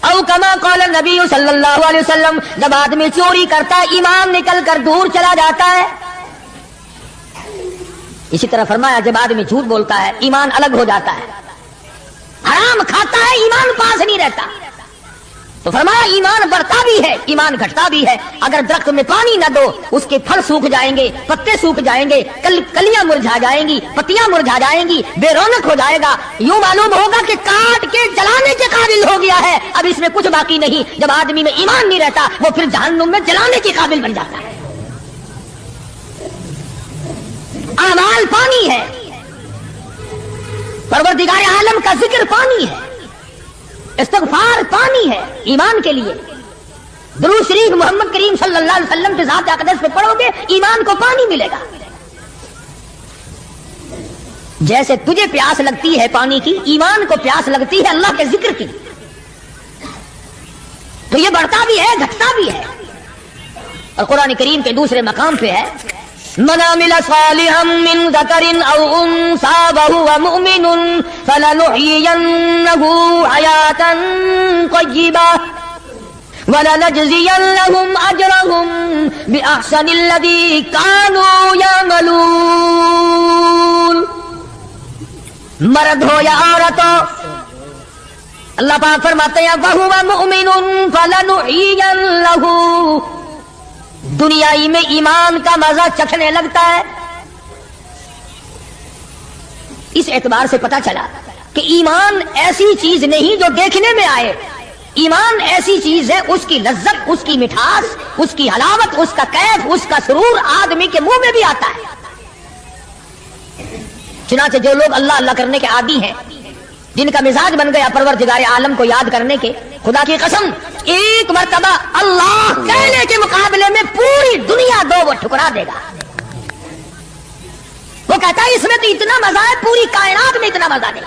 او کما قال النبی صلی اللہ علیہ وسلم. جب آدمی چوری کرتا ہے ایمان نکل کر دور چلا جاتا ہے. اسی طرح فرمایا جب آدمی جھوٹ بولتا ہے ایمان الگ ہو جاتا ہے. حرام کھاتا ہے ایمان پاس نہیں رہتا. تو فرمایا ایمان بڑھتا بھی ہے ایمان گھٹتا بھی ہے. اگر درخت میں پانی نہ دو اس کے پھل سوکھ جائیں گے, پتے سوکھ جائیں گے, کلیاں مرجھا جائیں گی, پتیاں مرجھا جائیں گی, بے رونق ہو جائے گا. یوں معلوم ہوگا کہ کاٹ کے جلانے کے قابل ہو گیا ہے, اب اس میں کچھ باقی نہیں. جب آدمی میں ایمان نہیں رہتا وہ پھر جہنم میں جلانے کے قابل بن جاتا ہے. اعمال پانی ہے, پروردگار عالم کا ذکر پانی ہے, استغفار پانی ہے. ایمان کے لیے درود شریف محمد کریم صلی اللہ علیہ وسلم کے ذات اقدس پہ پڑھو گے ایمان کو پانی ملے گا. جیسے تجھے پیاس لگتی ہے پانی کی, ایمان کو پیاس لگتی ہے اللہ کے ذکر کی. تو یہ بڑھتا بھی ہے گھٹتا بھی ہے. اور قرآن کریم کے دوسرے مقام پہ ہے من عمل صالحا من ذکر او انثى وهو مؤمن فلنحيينه حياة طيبة وَلَنَجْزِيَنَّهُمْ أَجْرَهُمْ بِأَحْسَنِ الَّذِي كَانُوا يَعْمَلُونَ. مرد ہو یا عورت ہو, اللہ پاک فرماتے ہیں وَهُوَ مُؤْمِنٌ فَلَنُحْيِيَنَّهُ, دنیائی میں ایمان کا مزہ چکھنے لگتا ہے. اس اعتبار سے پتہ چلا کہ ایمان ایسی چیز نہیں جو دیکھنے میں آئے. ایمان ایسی چیز ہے اس کی لذت, اس کی مٹھاس, اس کی حلاوت, اس کا کیف, اس کا سرور آدمی کے منہ میں بھی آتا ہے. چنانچہ جو لوگ اللہ اللہ کرنے کے عادی ہیں, جن کا مزاج بن گیا پروردگار عالم کو یاد کرنے کے, خدا کی قسم ایک مرتبہ اللہ کہنے کے مقابلے میں پوری دنیا دو وہ ٹھکرا دے گا. وہ کہتا ہے اس میں تو اتنا مزہ ہے, پوری کائنات میں اتنا مزہ نہیں.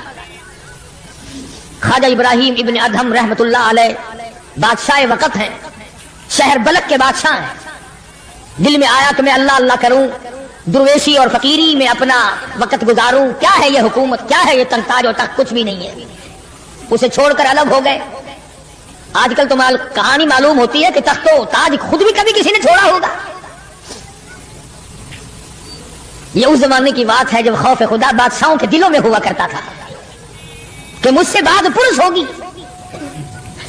خواجہ ابراہیم ابن ادہم رحمت اللہ علیہ بادشاہ وقت ہیں, شہر بلک کے بادشاہ ہیں. دل میں آیا کہ میں اللہ اللہ کروں, درویشی اور فقیری میں اپنا وقت گزاروں. کیا ہے یہ حکومت, کیا ہے یہ تاج و تخت, کچھ بھی نہیں ہے. اسے چھوڑ کر الگ ہو گئے. آج کل تو کہانی معلوم ہوتی ہے کہ تخت و تاج خود بھی کبھی کسی نے چھوڑا ہوگا. یہ اس زمانے کی بات ہے جب خوف خدا بادشاہوں کے دلوں میں ہوا کرتا تھا کہ مجھ سے بعد پرس ہوگی.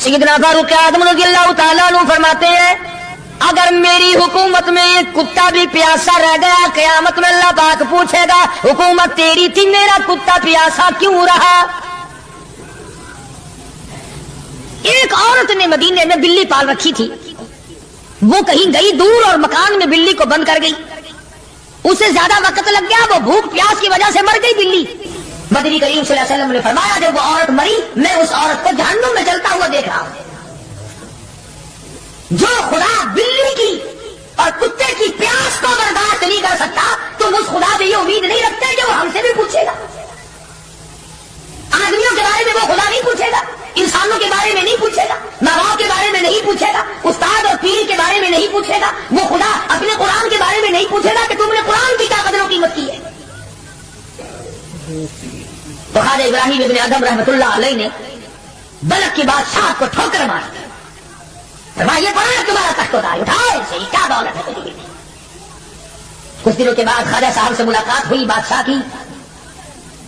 سیدنا فاروق اعظم رضی اللہ تعالیٰ عنہ فرماتے ہیں اگر میری حکومت میں ایک کتا بھی پیاسا رہ گیا, قیامت میں اللہ پاک پوچھے گا حکومت تیری تھی, میرا کتا پیاسا کیوں رہا. ایک عورت نے مدینے میں بلی پال رکھی تھی, وہ کہیں گئی دور اور مکان میں بلی کو بند کر گئی. اسے زیادہ وقت لگ گیا, وہ بھوک پیاس کی وجہ سے مر گئی بلی. بدری کریم صلی اللہ علیہ وسلم نے فرمایا جب وہ عورت مری میں اس عورت کو جہنم میں جلتا ہوا دیکھ رہا ہوں. جو خدا بلی کی اور کتے کی پیاس کو برداشت نہیں کر سکتا تم اس خدا سے یہ امید نہیں رکھتے کہ وہ ہم سے بھی پوچھے گا. آدمیوں کے بارے میں وہ خدا نہیں پوچھے گا, انسانوں کے بارے میں نہیں پوچھے گا, ماں باپ کے بارے میں نہیں پوچھے گا, استاد اور پیر کے بارے میں نہیں پوچھے گا. وہ خدا اپنے قرآن کے بارے میں نہیں پوچھے گا کہ تم نے قرآن کی کیا قدر و قیمت کی ہے. تو خواجہ ابراہیم ابن ادہم رحمت اللہ علیہ نے بلک کی بادشاہ کو ٹھوکر ماری. یہ قرآن تمہارا تخت ہوتا ہے, اٹھاؤ اسے, کیا دولت ہے تجھے. کچھ دنوں کے بعد خواجہ صاحب سے ملاقات ہوئی بادشاہ کی.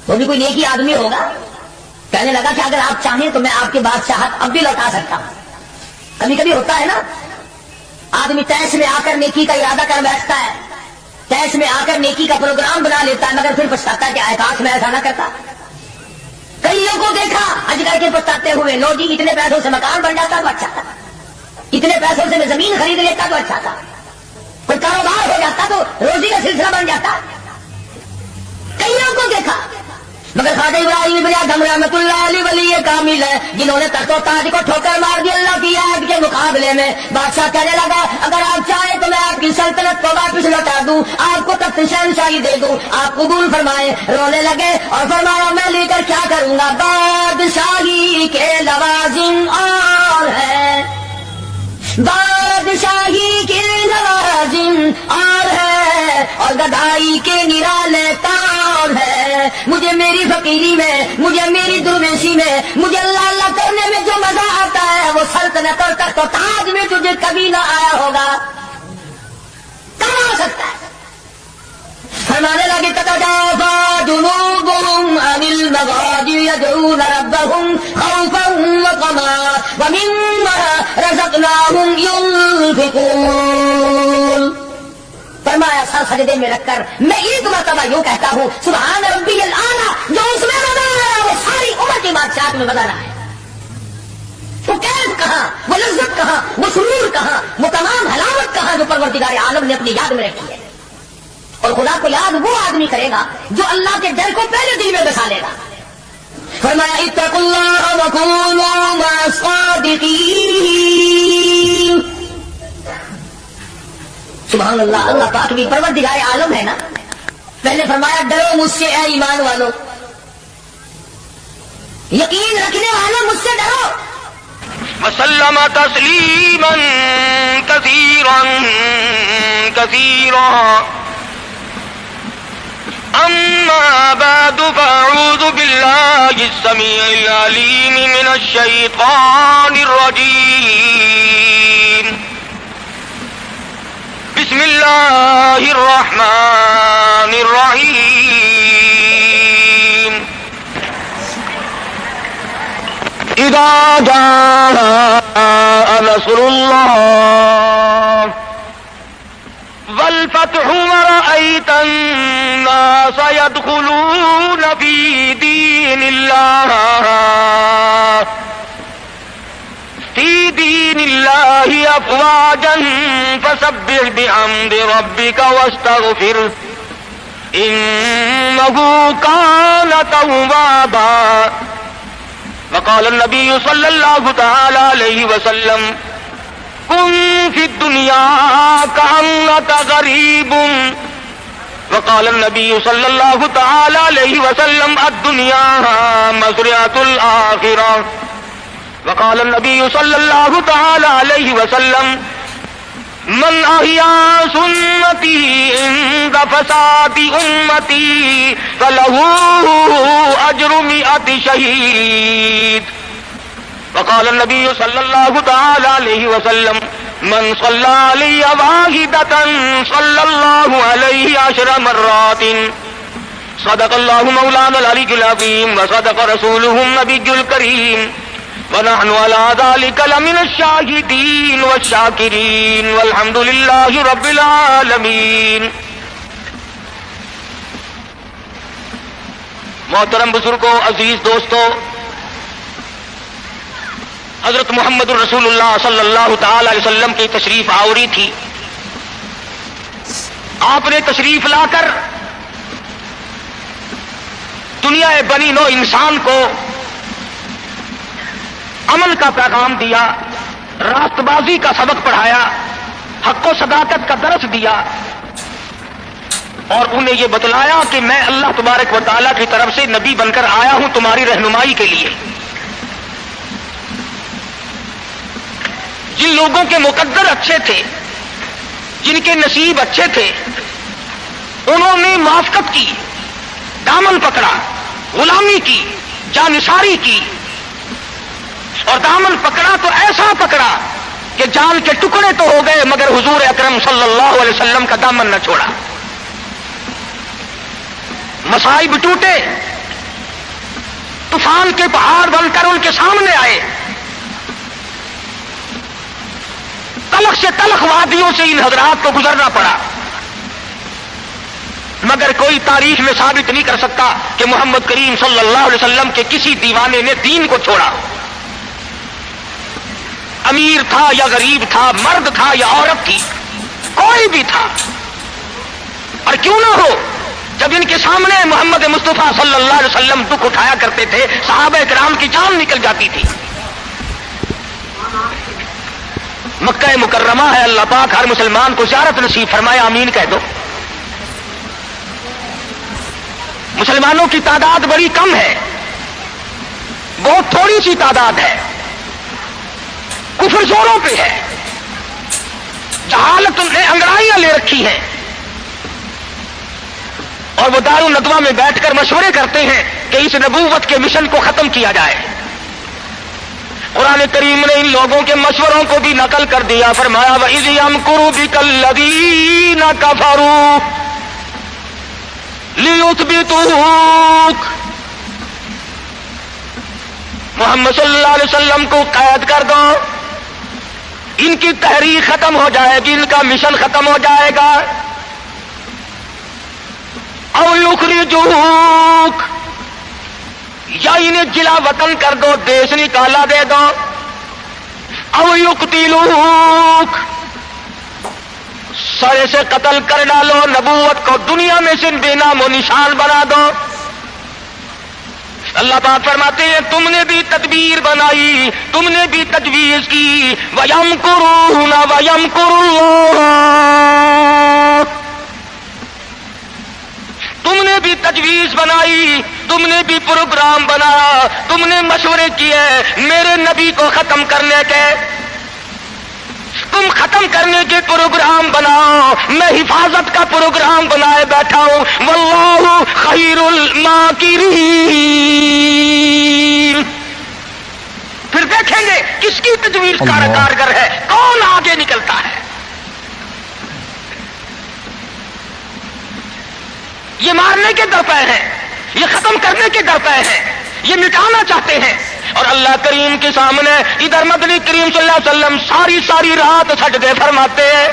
وہ بھی کوئی نیکی آدمی ہوگا, کہنے لگا کہ اگر آپ چاہیں تو میں آپ کی بادشاہت اب بھی لوٹا سکتا ہوں. کبھی کبھی ہوتا ہے نا, آدمی تیش میں آ کر نیکی کا ارادہ کر بیٹھتا ہے, تیش میں آ کر نیکی کا پروگرام بنا لیتا ہے, مگر پھر پچھتاتا ہے کہ کاش میں ایسا نہ کرتا. کئی لوگوں کو دیکھا حج کر کے پچھتاتے ہوئے, لو جی اتنے پیسوں سے مکان بن جاتا تو اچھا تھا, اتنے پیسوں سے میں زمین خرید لیتا تو اچھا تھا, کوئی کاروبار ہو جاتا تو روزی کا سلسلہ بن جاتا. کئی لوگوں کو دیکھا, مگر خواجہ ابراہیم ابن ادہم رحمۃ اللہ علیہ ولی کامل ہے جنہوں نے تخت و تاج کو ٹھوکر مار دی اللہ کی یاد کے مقابلے میں. بادشاہ کہنے لگا اگر آپ چاہیں تو میں آپ کی سلطنت کو واپس لوٹا دوں, آپ کو تخت شہنشاہی دے دوں, آپ قبول فرمائیں. رونے لگے اور فرمایا میں لے کر کیا کروں گا, بادشاہی کے لوازم اور ہے, بادشاہی کے لوازم اور ہے, اور گدائی کے نرالے کار ہے. مجھے میری فقیری میں, مجھے میری درویشی میں, مجھے اللہ اللہ کرنے میں جو مزہ آتا ہے وہ سلطنت اور تخت و تاج میں تجھے کبھی نہ آیا ہوگا. کہاں ہو سکتا ہے. فرمانے لگے تتجافى جنوبهم عن المضاجع يدعون ربهم خوفا وطمعا ومما رزقناہم ينفقون. فرمایا سر سجدے میں رکھ کر میں ایک مرتبہ یوں کہتا ہوں سبحان ربی الاعلیٰ. جو اس میں مزہ آ رہا ہے وہ ساری عمر کی بادشاہت میں مزہ رہا ہے. وہ کیف کہاں، وہ لذت کہاں، وہ سرور کہاں، وہ تمام حلاوت کہاں جو پروردگار عالم نے اپنی یاد میں رکھی ہے. اور خدا کو یاد وہ آدمی کرے گا جو اللہ کے ڈر کو پہلے دل میں بسا لے گا. فرمایا اتقوا اللہ وکونوا مع الصادقین. سبحان اللہ. اللہ پاک بھی پروردگار عالم ہے نا. پہلے فرمایا ڈرو مجھ سے اے ایمان والو، یقین رکھنے والوں مجھ سے ڈرو. وسلم تسلیما کثیرا کثیرا. اما بعد فاعوذ باللہ السمیع العلیم من الشیطان الرجیم. بسم اللہ الرحمن الرحیم. اذا جاء نصر اللہ والفتح ورأيت الناس يدخلون في دين الله أفواجا فسبح بحمد ربك واستغفره إنه كان توابا. وقال النبي صلى الله تعالى عليه وسلم كن في الدنيا كأنك غريب. وقال النبي صلى الله تعالى عليه وسلم الدنيا مزرعة الآخرة. وقال النبي صلى الله تعالى عليه وسلم من أحيا سنتي عند فساد أمتي فله أجر 100 شهيد. وقال النبي صلى الله تعالى عليه وسلم من صلى علي واحدة صلى الله عليه 10 مرات. صدق الله مولانا العلي العظيم وصدق رسوله النبي الكريم ونحن على ذلك لمن الشاهدين والشاكرين والحمد لله رب العالمين. محترم بزرگوں، عزیز دوستوں، حضرت محمد الرسول اللہ صلی اللہ تعالی علیہ وسلم کی تشریف آوری تھی. آپ نے تشریف لا کر دنیا بنی نو انسان کو عمل کا پیغام دیا، راست بازی کا سبق پڑھایا، حق و صداقت کا درس دیا، اور انہیں یہ بتلایا کہ میں اللہ تبارک و تعالیٰ کی طرف سے نبی بن کر آیا ہوں تمہاری رہنمائی کے لیے. جن لوگوں کے مقدر اچھے تھے، جن کے نصیب اچھے تھے، انہوں نے موافقت کی، دامن پکڑا، غلامی کی، جانثاری کی، اور دامن پکڑا تو ایسا پکڑا کہ جان کے ٹکڑے تو ہو گئے مگر حضور اکرم صلی اللہ علیہ وسلم کا دامن نہ چھوڑا. مصائب ٹوٹے، طوفان کے پہاڑ بن کر ان کے سامنے آئے، تلخ سے تلخ وادیوں سے ان حضرات کو گزرنا پڑا، مگر کوئی تاریخ میں ثابت نہیں کر سکتا کہ محمد کریم صلی اللہ علیہ وسلم کے کسی دیوانے نے دین کو چھوڑا. امیر تھا یا غریب تھا، مرد تھا یا عورت تھی، کوئی بھی تھا. اور کیوں نہ ہو، جب ان کے سامنے محمد مصطفیٰ صلی اللہ علیہ وسلم دکھ اٹھایا کرتے تھے، صحابہ کرام کی جان نکل جاتی تھی. مکہ مکرمہ ہے، اللہ پاک ہر مسلمان کو زیارت نصیب فرمایا، آمین کہہ دو. مسلمانوں کی تعداد بڑی کم ہے، بہت تھوڑی سی تعداد ہے، کفر زوروں پہ ہے، جہالت نے انگڑائیاں لے رکھی ہیں، اور وہ دار الندوہ میں بیٹھ کر مشورے کرتے ہیں کہ اس نبوت کے مشن کو ختم کیا جائے. قرآن کریم نے ان لوگوں کے مشوروں کو بھی نقل کر دیا، فرمایا وَإِذْ يَمْكُرُ بِكَ الَّذِينَ كَفَرُوا لِيُثْبِتُوكَ. محمد صلی اللہ علیہ وسلم کو قید کر دو، ان کی تحریک ختم ہو جائے گی، ان کا مشن ختم ہو جائے گا. او یخرجوک، یا انہیں جلا وطن کر دو، دیش نکالا دے دو. او یقتلوک، سرے سے قتل کر ڈالو، نبوت کو دنیا میں سے بے نام و نشان بنا دو. اللہ پاک فرماتے ہیں تم نے بھی تدبیر بنائی، تم نے بھی تجویز کی. وَيَمْكُرُونَ وَيَمْكُرُ اللَّهُ، تم نے بھی تجویز بنائی، تم نے بھی پروگرام بنایا، تم نے مشورے کیے میرے نبی کو ختم کرنے کے. تم ختم کرنے کے پروگرام بناؤ، میں حفاظت کا پروگرام بنائے بیٹھا ہوں. واللہ خیر الماکرین. پھر دیکھیں گے کس کی تجویز کارگر ہے، کون آگے نکلتا ہے. یہ مارنے کے در پہ ہیں، یہ ختم کرنے کے در پہ ہیں، یہ مٹانا چاہتے ہیں. اور اللہ کریم کے سامنے ادھر مدنی کریم صلی اللہ علیہ وسلم ساری رات سجدے فرماتے ہیں.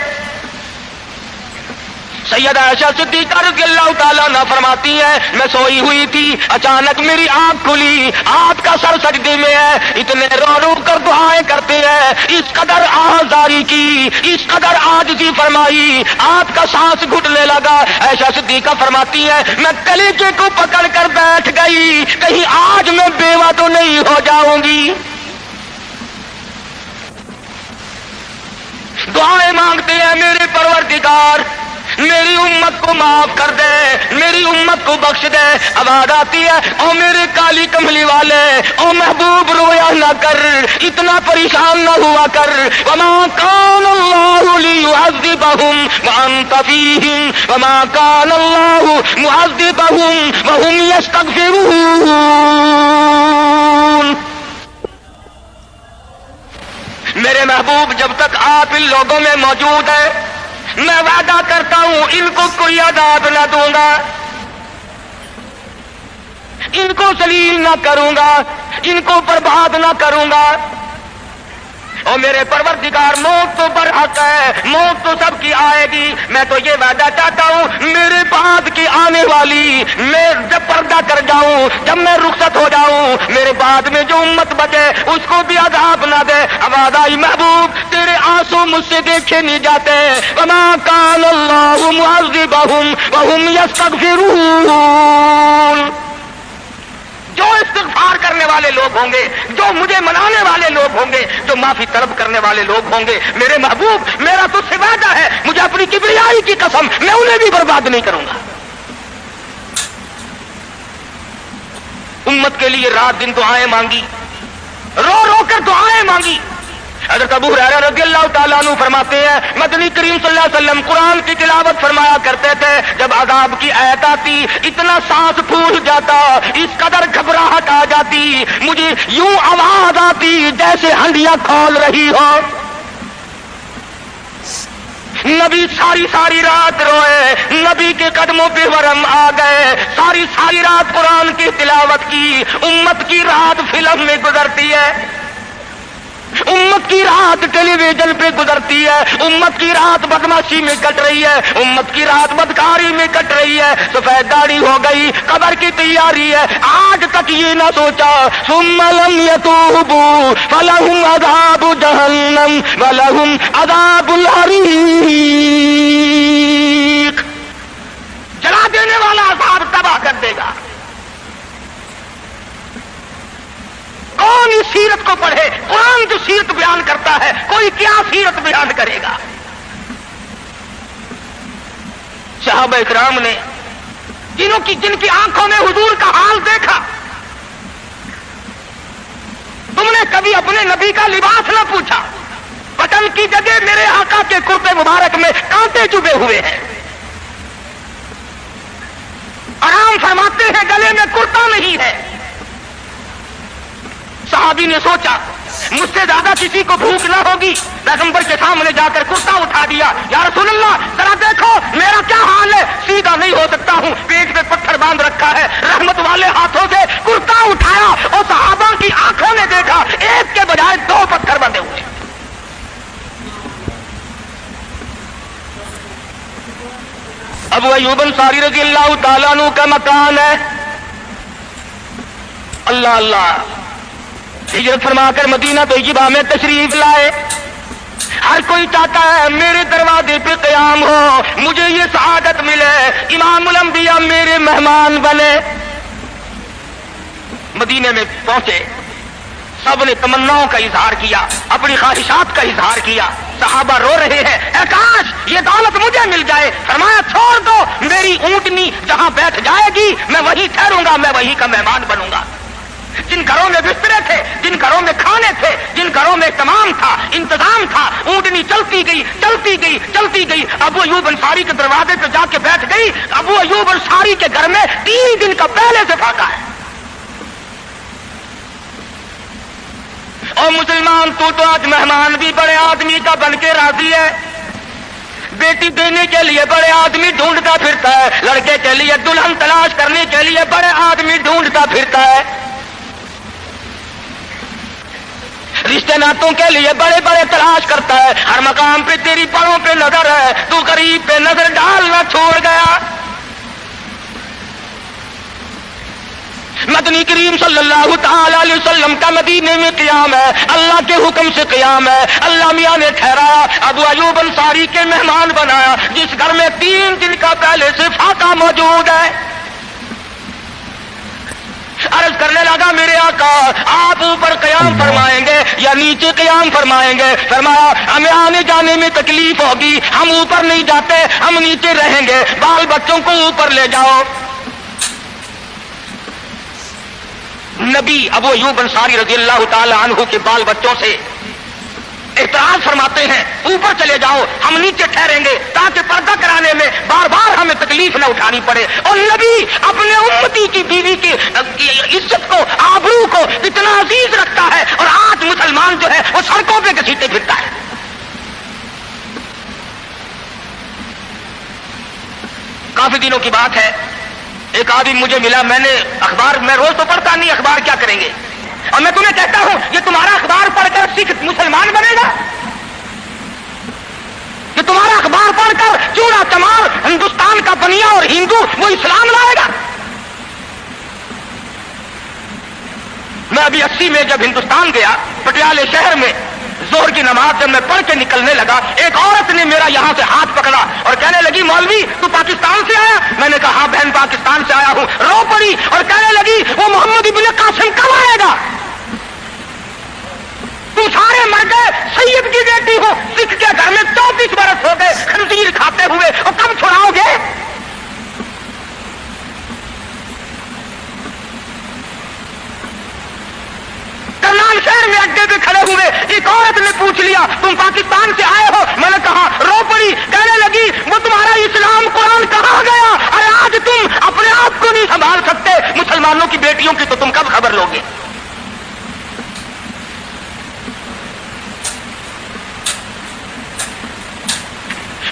سیدہ عائشہ صدیقہ رضی اللہ تعالیٰ عنہ فرماتی ہے میں سوئی ہوئی تھی، اچانک میری آنکھ کھلی، آپ کا سر سجدے میں ہے، اتنے رو کر دعائیں کرتے ہیں. اس قدر آزاری کی، اس قدر عاجزی فرمائی، آپ کا سانس گھٹنے لگا. عائشہ صدیقہ فرماتی ہے میں کلیجے کو پکڑ کر بیٹھ گئی، کہیں آج میں بیوہ تو نہیں ہو جاؤں گی. دعائیں مانگتے ہیں میرے پروردگار میری امت کو معاف کر دے، میری امت کو بخش دے. آواز آتی ہے او میرے کالی کملی والے، او محبوب رویا نہ کر، اتنا پریشان نہ ہوا کر. وما کان اللہ لیعذبہم وانت فیہم وما کان اللہ معذبہم وہم یستغفرون. میرے محبوب جب تک آپ ان لوگوں میں موجود ہیں میں وعدہ کرتا ہوں ان کو کوئی عذاب نہ دوں گا، ان کو ذلیل نہ کروں گا، ان کو برباد نہ کروں گا. اور میرے پروردگار موت تو برحق ہے، موت تو سب کی آئے گی. میں تو یہ وعدہ چاہتا ہوں میرے بعد کی آنے والی، میں جب پردہ کر جاؤں، جب میں رخصت ہو جاؤں، میرے بعد میں جو امت بچے اس کو بھی عذاب نہ دے. آواز آئی محبوب تیرے آنسو مجھ سے دیکھے نہیں جاتے. وما کان اللہ معذبہم وہم یستغفرون. جو استغفار کرنے والے لوگ ہوں گے، جو مجھے منانے والے لوگ ہوں گے، جو معافی طلب کرنے والے لوگ ہوں گے، میرے محبوب میرا تو سے وعدہ ہے، مجھے اپنی کبریائی کی قسم میں انہیں بھی برباد نہیں کروں گا. امت کے لیے رات دن دعائیں مانگی، رو رو کر دعائیں مانگی. حضرت ابو ہریرہ رضی اللہ تعالیٰ عنہ فرماتے ہیں مدنی کریم صلی اللہ علیہ وسلم قرآن کی تلاوت فرمایا کرتے تھے، جب عذاب کی آیت آتی اتنا سانس پھول جاتا، اس قدر گھبراہٹ آ جاتی، مجھے یوں آواز آتی جیسے ہنڈیاں کھول رہی ہو. نبی ساری رات روئے، نبی کے قدموں پہ ورم آ گئے، ساری رات قرآن کی تلاوت کی. امت کی رات فلم میں گزرتی ہے، امت کی رات ٹیلی ویژن پہ گزرتی ہے، امت کی رات بدماشی میں کٹ رہی ہے، امت کی رات بدکاری میں کٹ رہی ہے. سفید داڑھی ہو گئی، قبر کی تیاری ہے، آج تک یہ نہ سوچا ثم لم يتوبوا فلهم عذاب جہنم ولهم عذاب الحریق. جلا دینے والا عذاب تباہ کر دے گا. کون اس سیرت کو پڑھے؟ قرآن جو سیرت بیان کرتا ہے کوئی کیا سیرت بیان کرے گا؟ صحابہ اکرام نے جن کی آنکھوں نے حضور کا حال دیکھا، تم نے کبھی اپنے نبی کا لباس نہ پوچھا. بٹن کی جگہ میرے آقا کے کرتے مبارک میں کانٹے چبھے ہوئے ہیں. آرام فرماتے ہیں گلے میں کرتا نہیں ہے. صحابی نے سوچا مجھ سے زیادہ کسی کو بھوک نہ ہوگی، پیغمبر کے سامنے جا کر کرتا اٹھا دیا. یا رسول اللہ ذرا دیکھو میرا کیا حال ہے، سیدھا نہیں ہو سکتا ہوں، پیٹ پہ پتھر باندھ رکھا ہے. رحمت والے ہاتھوں سے کرتا اٹھایا اور صحابہ کی آنکھوں نے دیکھا ایک کے بجائے 2 پتھر بندھے ہوئے. ابو ایوب انصاری رضی اللہ تعالیٰ عنہ کا مکان ہے. اللہ اللہ ہجرت فرما کر مدینہ طیبہ میں تشریف لائے. ہر کوئی چاہتا ہے میرے دروازے پہ قیام ہو, مجھے یہ سعادت ملے, امام الانبیاء میرے مہمان بنے. مدینے میں پہنچے, سب نے تمناؤں کا اظہار کیا, اپنی خواہشات کا اظہار کیا. صحابہ رو رہے ہیں, اے کاش یہ دولت مجھے مل جائے. فرمایا چھوڑ دو, میری اونٹنی جہاں بیٹھ جائے گی میں وہیں ٹھہروں گا, میں وہیں کا مہمان بنوں گا. جن گھروں میں بسترے تھے, جن گھروں میں کھانے تھے, جن گھروں میں اہتمام تھا, انتظام تھا, اونٹنی چلتی گئی چلتی گئی چلتی گئی. ابو ایوب انصاری کے دروازے پہ جا کے بیٹھ گئی. ابو ایوب انصاری کے گھر میں 3 دن کا پہلے سے پھاکا ہے. اور مسلمان تو آج مہمان بھی بڑے آدمی کا بن کے راضی ہے. بیٹی دینے کے لیے بڑے آدمی ڈھونڈتا پھرتا ہے, لڑکے کے لیے دلہن تلاش کرنے کے لیے بڑے آدمی ڈھونڈتا پھرتا ہے, رشتے ناتوں کے لیے بڑے بڑے تلاش کرتا ہے. ہر مقام پہ تیری پڑوں پہ نظر ہے, تو غریب پہ نظر ڈالنا چھوڑ گیا. مدنی کریم صلی اللہ تعالی علیہ وسلم کا مدینے میں قیام ہے, اللہ کے حکم سے قیام ہے. اللہ میاں نے ٹھہرایا, ابو ایوب انصاری کے مہمان بنایا, جس گھر میں 3 دن کا پہلے سے فاقہ موجود ہے. عرض کرنے لگا, میرے آقا آپ اوپر قیام فرمائیں گے یا نیچے قیام فرمائیں گے؟ فرمایا ہمیں آنے جانے میں تکلیف ہوگی, ہم اوپر نہیں جاتے, ہم نیچے رہیں گے. بال بچوں کو اوپر لے جاؤ. نبی ابو ایوب انصاری رضی اللہ تعالی عنہ کے بال بچوں سے اعتراض فرماتے ہیں, اوپر چلے جاؤ, ہم نیچے ٹھہریں گے تاکہ پردہ کرانے میں بار بار ہمیں تکلیف نہ اٹھانی پڑے. اور نبی اپنے امتی کی بیوی کی عزت کو, آبرو کو اتنا عزیز رکھتا ہے, اور آج مسلمان جو ہے وہ سڑکوں پہ گھسیٹے پھرتا ہے. کافی دنوں کی بات ہے, ایک آدمی مجھے ملا, میں نے اخبار, میں روز تو پڑھتا نہیں اخبار, کیا کریں گے, اور میں تمہیں کہتا ہوں یہ تمہارا اخبار پڑھ کر سکھ مسلمان بنے گا؟ یہ تمہارا اخبار پڑھ کر چوڑا چمار ہندوستان کا بنیا اور ہندو وہ اسلام لائے گا؟ میں ابھی 80 میں جب ہندوستان گیا, پٹیالے شہر میں ظہر کی نماز جب میں پڑھ کے نکلنے لگا, ایک عورت نے میرا یہاں سے ہاتھ پکڑا اور کہنے لگی, مولوی تو پاکستان سے آیا؟ میں نے کہا ہاں بہن پاکستان سے آیا ہوں. رو پڑی اور کہنے لگی, وہ محمد ابن قاسم کب آئے گا؟ تم سارے مر گئے, سید کی بیٹی ہو, سکھ کے گھر میں 34 برس ہو گئے خنزیر کھاتے ہوئے, اور کب چھڑاؤ گے؟ کرنال شہر میں اڈے پہ کھڑے ہوئے ایک عورت نے پوچھ لیا, تم پاکستان سے آئے ہو؟ میں نے کہا. رو پڑی, کہنے لگی, وہ تمہارا اسلام قرآن کہاں گیا؟ ارے آج تم اپنے آپ کو نہیں سنبھال سکتے, مسلمانوں کی بیٹیوں کی تو تم کب خبر لوگے؟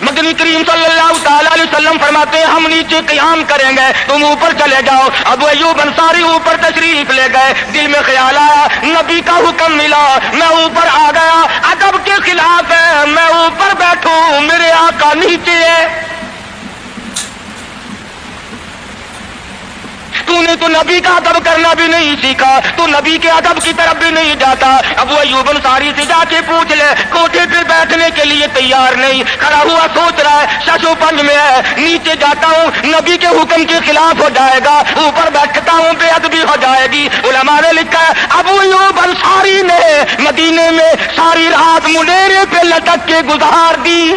مدنی کریم صلی اللہ تعالی علیہ وسلم فرماتے ہیں ہم نیچے قیام کریں گے, تم اوپر چلے جاؤ. ابو ایوب انصاری اوپر تشریف لے گئے. دل میں خیال آیا, نبی کا حکم ملا, میں اوپر آ گیا. ادب کے خلاف ہے میں اوپر بیٹھوں, میرے آقا نیچے ہے. تو نے تو نبی کا ادب کرنا بھی نہیں سیکھا, تو نبی کے ادب کی طرف بھی نہیں جاتا. ابو ایوب انصاری سے جا کے پوچھ لے, کوٹھے پہ بیٹھنے کے لیے تیار نہیں, کھڑا ہوا سوچ رہا ہے ششو پنج میں ہے, نیچے جاتا ہوں نبی کے حکم کے خلاف ہو جائے گا, اوپر بیٹھتا ہوں بے ادبی ہو جائے گی. علماء نے لکھا ہے ابو ایوب انصاری نے مدینے میں ساری رات منیرے پہ لٹک کے گزار دی.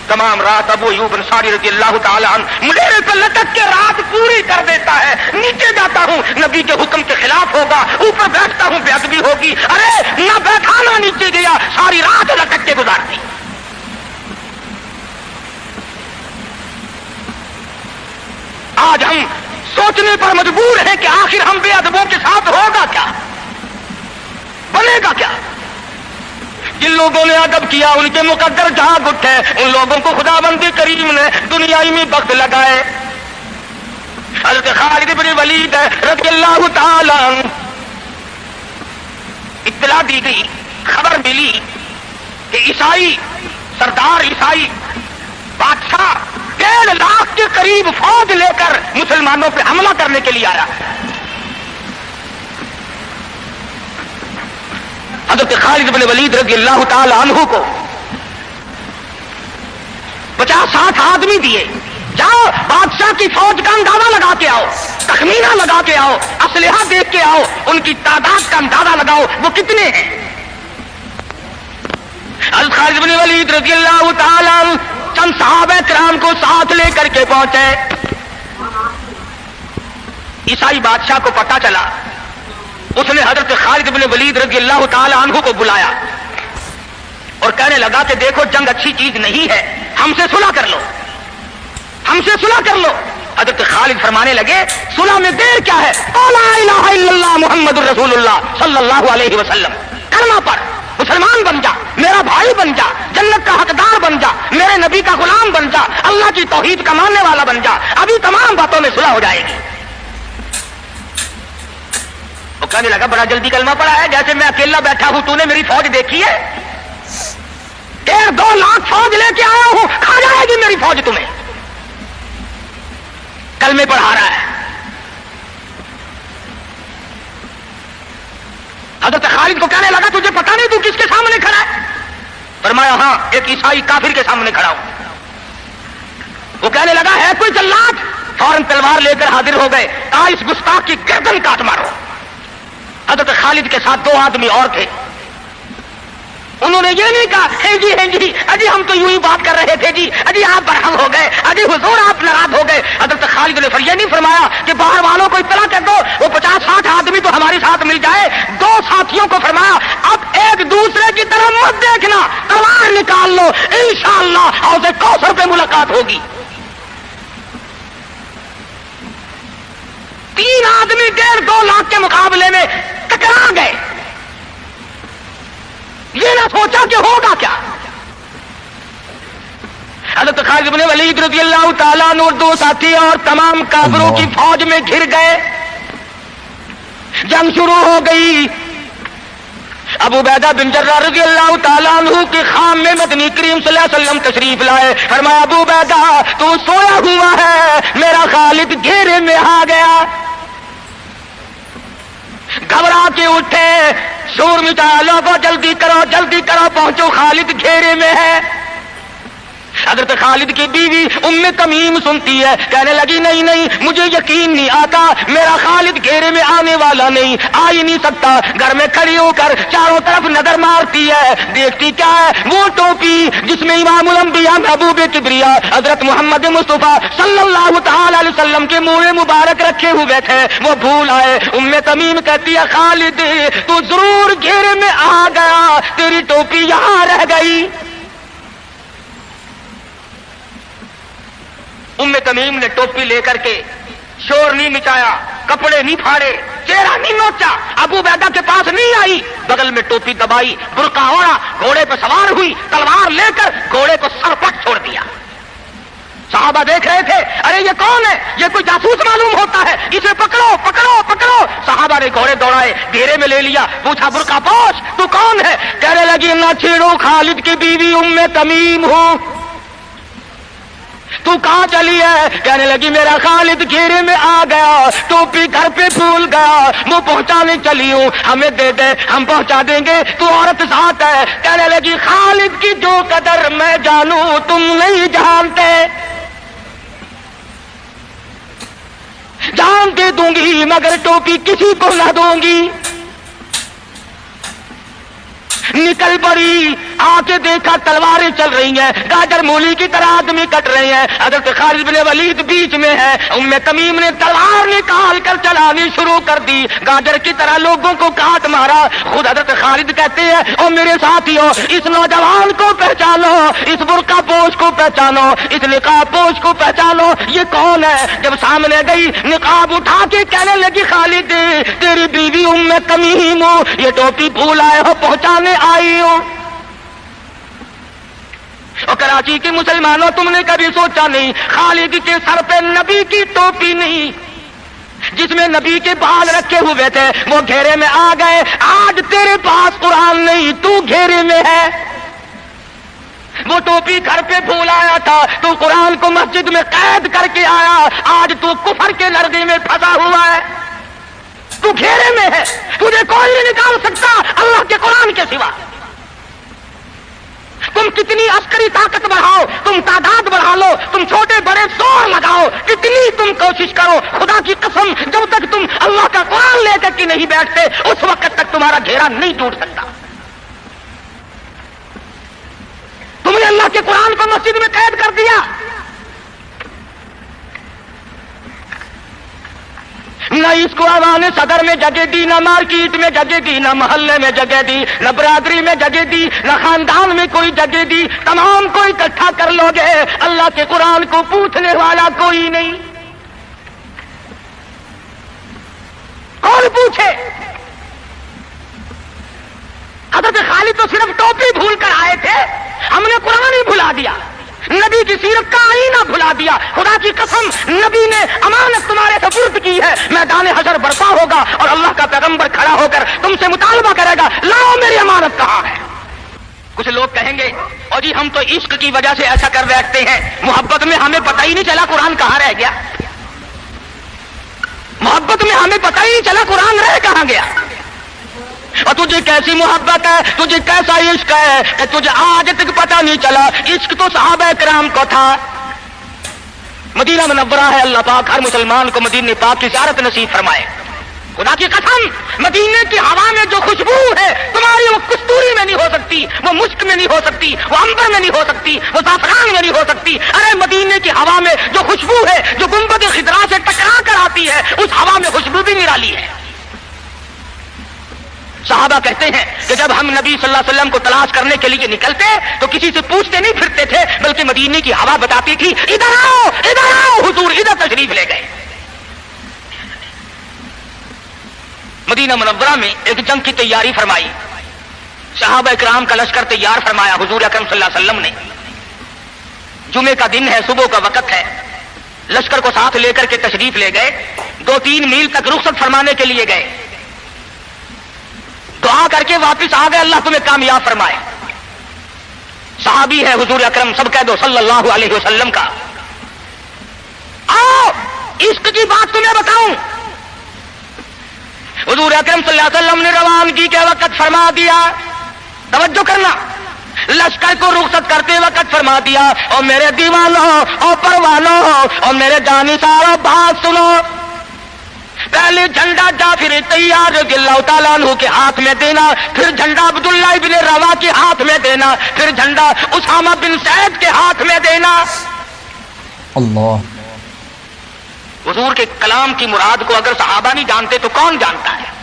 تمام رات ابو ایوب انصاری رضی اللہ تعالی عنہ منیرے پہ لٹک کے رات پوری کر دیتا ہے. نیچے جاتا ہوں نبی کے حکم کے خلاف ہوگا, اوپر بیٹھتا ہوں بے ادبی ہوگی. ارے نہ بیٹھا نہ نیچے گیا, ساری رات لٹک کے گزارتی. آج ہم سوچنے پر مجبور ہیں کہ آخر ہم بے ادبوں کے ساتھ ہوگا کیا, بنے گا کیا؟ جن لوگوں نے ادب کیا ان کے مقدر جھاگ اٹھے, ان لوگوں کو خداوند کریم نے دنیائی میں بخت لگائے. حضرت خالد بن ولید رضی اللہ تعالی عنہ, اطلاع دی گئی, خبر ملی کہ عیسائی سردار عیسائی بادشاہ 1.5 لاکھ کے قریب فوج لے کر مسلمانوں پہ حملہ کرنے کے لیے آیا. حضرت خالد بن ولید رضی اللہ تعالی عنہ کو 50-60 آدمی دیے، جاؤ بادشاہ کی فوج کا اندازہ لگا کے آؤ، تخمینہ لگا کے آؤ، اسلحہ دیکھ کے آؤ، ان کی تعداد کا اندازہ لگاؤ وہ کتنے ہیں. حضرت خالد بن ولید رضی اللہ تعالی عنہ چند صحابہ کرام کو ساتھ لے کر کے پہنچے. عیسائی بادشاہ کو پتہ چلا، اس نے حضرت خالد بن ولید رضی اللہ تعالی عنہ کو بلایا اور کہنے لگا کہ دیکھو جنگ اچھی چیز نہیں ہے، ہم سے صلح کر لو، ہم سے صلح کر لو. حضرت خالد فرمانے لگے صلح میں دیر کیا ہے، لا الہ الا اللہ محمد الرسول اللہ صلی اللہ علیہ وسلم، کلمہ پڑھ، مسلمان بن جا، میرا بھائی بن جا، جنت کا حقدار بن جا، میرے نبی کا غلام بن جا، اللہ کی توحید کا ماننے والا بن جا، ابھی تمام باتوں میں صلح ہو جائے گی. وہ کہنے لگا بڑا جلدی کلمہ پڑھا ہے، جیسے میں اکیلا بیٹھا ہوں، تو نے میری فوج دیکھی ہے؟ 1.5-2 لاکھ فوج لے کے آیا ہوں، کھا جائے گی میری فوج تمہیں. کلمے پڑھا رہا ہے. حضرت خالد کو کہنے لگا تجھے پتا نہیں تو کس کے سامنے کھڑا ہے؟ فرمایا ہاں ایک عیسائی کافر کے سامنے کھڑا ہوں. وہ کہنے لگا ہے کوئی جلاد؟ فوراً تلوار لے کر حاضر ہو گئے، کہا اس گستاخ کی گردن کاٹ مارو. حضرت خالد کے ساتھ 2 آدمی اور تھے، انہوں نے یہ نہیں کہا ہے جی اجی ہم تو یوں ہی بات کر رہے تھے جی، اجی آپ برہم ہو گئے، اجی حضور آپ ناراض ہو گئے. حضرت خالد نے یہ نہیں فرمایا کہ باہر والوں کو اطلاع کر دو، وہ 50-60 آدمی تو ہمارے ساتھ مل جائے. 2 ساتھیوں کو فرمایا اب ایک دوسرے کی طرف مت دیکھنا، تلوار نکال لو، انشاءاللہ حوض کوثر پہ ملاقات ہوگی. 3 آدمی 1.5-2 لاکھ کے مقابلے میں ٹکرا گئے. یہ نہ سوچا کہ ہوگا کیا. حضرت خالد بن ولید رضی اللہ تعالیٰ عنہ 2 ساتھی اور تمام کافروں کی فوج میں گھر گئے. جنگ شروع ہو گئی. ابو عبیدہ بن جراح رضی اللہ تعالیٰ عنہ کی خام میں مدنی کریم صلی اللہ علیہ وسلم تشریف لائے. فرمایا ابو عبیدہ تو سویا ہوا ہے، میرا خالد گھیرے میں آ گیا. گھبرا کے اٹھے، شور مچایا، لوگوں جلدی کرو پہنچو، خالد گھیرے میں ہے. حضرت خالد کی بیوی ام تمیم سنتی ہے، کہنے لگی نہیں مجھے یقین نہیں آتا، میرا خالد گھیرے میں آنے والا نہیں، آ ہی نہیں سکتا. گھر میں کھڑی ہو کر چاروں طرف نظر مارتی ہے، دیکھتی کیا ہے، وہ ٹوپی جس میں امام الانبیاء محبوب کبریا حضرت محمد مصطفیٰ صلی اللہ تعالی علیہ وسلم کے منہ مبارک رکھے ہوئے تھے، وہ بھول آئے. ام تمیم کہتی ہے خالد تو ضرور گھیرے میں آ گیا، تیری ٹوپی یہاں رہ گئی. ام تمیم نے ٹوپی لے کر کے شور نہیں مچایا، کپڑے نہیں پھاڑے، چہرہ نہیں نوچا، ابو عبیدہ کے پاس نہیں آئی، بغل میں ٹوپی دبائی، برقع اوڑھا، گھوڑے پہ سوار ہوئی، تلوار لے کر گھوڑے کو سر پٹ چھوڑ دیا. صحابہ دیکھ رہے تھے، ارے یہ کون ہے، یہ کوئی جاسوس معلوم ہوتا ہے، اسے پکڑو. صحابہ نے گھوڑے دوڑائے، گھیرے میں لے لیا، پوچھا برقع پوش تو کون ہے؟ کہنے لگی نہ چھیڑو، خالد کی بیوی ام تمیم ہوں. تو کہاں چلی ہے؟ کہنے لگی میرا خالد گھیرے میں آ گیا، ٹوپی گھر پہ بھول گیا، وہ پہنچانے چلی ہوں، ہمیں دے دے ہم پہنچا دیں گے، تو عورت ساتھ ہے. کہنے لگی خالد کی جو قدر میں جانوں تم نہیں جانتے، جان دے دوں گی مگر ٹوپی کسی کو نہ دوں گی. نکل پڑی، آ کے دیکھا تلواریں چل رہی ہیں، گاجر مولی کی طرح آدمی کٹ رہے ہیں. حضرت خالد بن ولید بیچ میں ہے. ام تمیم نے تلوار نکال کر چلانی شروع کر دی، گاجر کی طرح لوگوں کو کاٹ مارا. خود حضرت خالد کہتے ہیں او میرے ساتھیوں، اس نوجوان کو پہچانو، اس برقع پوش کو پہچانو، اس نقاب پوش کو پہچانو، یہ کون ہے؟ جب سامنے گئی نقاب اٹھا کے کہنے لگی خالد تیری بیوی ام تمیم ہو، یہ ٹوپی بھول آئے ہو، پہنچانے آئی ہوں. اور کراچی کے مسلمانوں تم نے کبھی سوچا نہیں خالد کے سر پہ نبی کی ٹوپی نہیں جس میں نبی کے بال رکھے ہوئے تھے، وہ گھیرے میں آ گئے. آج تیرے پاس قرآن نہیں، تو گھیرے میں ہے. وہ ٹوپی گھر پہ بھول آیا تھا، تو قرآن کو مسجد میں قید کر کے آیا، آج تو کفر کے لرزے میں پھنسا ہوا ہے، تو گھیرے میں ہے، تجھے کوئی نہیں نکال سکتا اللہ کے قرآن کے سوا۔ تم کتنی عسکری طاقت بڑھاؤ، تم تعداد بڑھا لو، تم چھوٹے بڑے زور لگاؤ، کتنی تم کوشش کرو، خدا کی قسم جب تک تم اللہ کا قرآن لے کر کے نہیں بیٹھتے اس وقت تک تمہارا گھیرا نہیں ٹوٹ سکتا۔ تم نے اللہ کے قرآن کو مسجد میں قید کر دیا، نہ اس کو عوام صدر میں جگہ دی، نہ مارکیٹ میں جگہ دی، نہ محلے میں جگہ دی، نہ برادری میں جگہ دی، نہ خاندان میں کوئی جگہ دی، تمام کو اکٹھا کر لو گے، اللہ کے قرآن کو پوچھنے والا کوئی نہیں۔ کون پوچھے؟ حضرت خالد تو صرف ٹوپی بھول کر آئے تھے، ہم نے قرآن ہی بھلا دیا، نبی کی سیرت کا آئینہ بھلا دیا۔ خدا کی قسم نبی نے امانت تمہارے سپرد کی ہے، میدان حشر برپا ہوگا اور اللہ کا پیغمبر کھڑا ہو کر تم سے مطالبہ کرے گا، لاؤ میری امانت کہاں ہے۔ کچھ لوگ کہیں گے اور جی ہم تو عشق کی وجہ سے ایسا کر بیٹھتے ہیں، محبت میں ہمیں پتہ ہی نہیں چلا قرآن کہاں رہ گیا، محبت میں ہمیں پتہ ہی نہیں چلا قرآن رہ کہاں گیا۔ اور تجھے کیسی محبت ہے، تجھے کیسا عشق ہے کہ تجھے آج تک پتہ نہیں چلا۔ عشق تو صحابہ کرام کو تھا، مدینہ منورہ ہے، اللہ پاک ہر مسلمان کو مدینہ پاک کی زیارت نصیب فرمائے۔ خدا کی قسم مدینے کی ہوا میں جو خوشبو ہے تمہاری، وہ کستوری میں نہیں ہو سکتی، وہ مشک میں نہیں ہو سکتی، وہ عنبر میں نہیں ہو سکتی، وہ زعفران میں نہیں ہو سکتی۔ ارے مدینے کی ہوا میں جو خوشبو ہے جو گنبد خضرا سے ٹکرا کر آتی ہے، اس ہوا میں خوشبو بھی نرالی ہے۔ صحابہ کہتے ہیں کہ جب ہم نبی صلی اللہ علیہ وسلم کو تلاش کرنے کے لیے نکلتے تو کسی سے پوچھتے نہیں پھرتے تھے، بلکہ مدینے کی ہوا بتاتی تھی ادھر آؤ ادھر آؤ، حضور ادھر تشریف لے گئے۔ مدینہ منورہ میں ایک جنگ کی تیاری فرمائی، صحابہ کرام کا لشکر تیار فرمایا حضور اکرم صلی اللہ علیہ وسلم نے۔ جمعے کا دن ہے، صبح کا وقت ہے، لشکر کو ساتھ لے کر کے تشریف لے گئے، 2-3 میل تک رخصت فرمانے کے لیے گئے، دعا کر کے واپس آ گئے، اللہ تمہیں کامیاب فرمائے۔ صحابی ہے حضور اکرم سب کہہ دو صلی اللہ علیہ وسلم کا۔ آؤ عشق کی بات تمہیں بتاؤں، حضور اکرم صلی اللہ علیہ وسلم نے روانگی کے وقت فرما دیا، توجہ کرنا، لشکر کو رخصت کرتے وقت فرما دیا، اور میرے دیوانوں اور پروانوں اور میرے جانثاروں بات سنو، پہلے جھنڈا جعفر تیار رضی اللہ تعالیٰ عنہ کے ہاتھ میں دینا، پھر جھنڈا عبداللہ ابن روا کے ہاتھ میں دینا، پھر جھنڈا اسامہ بن زید کے ہاتھ میں دینا۔ اللہ، حضور کے کلام کی مراد کو اگر صحابہ نہیں جانتے تو کون جانتا ہے؟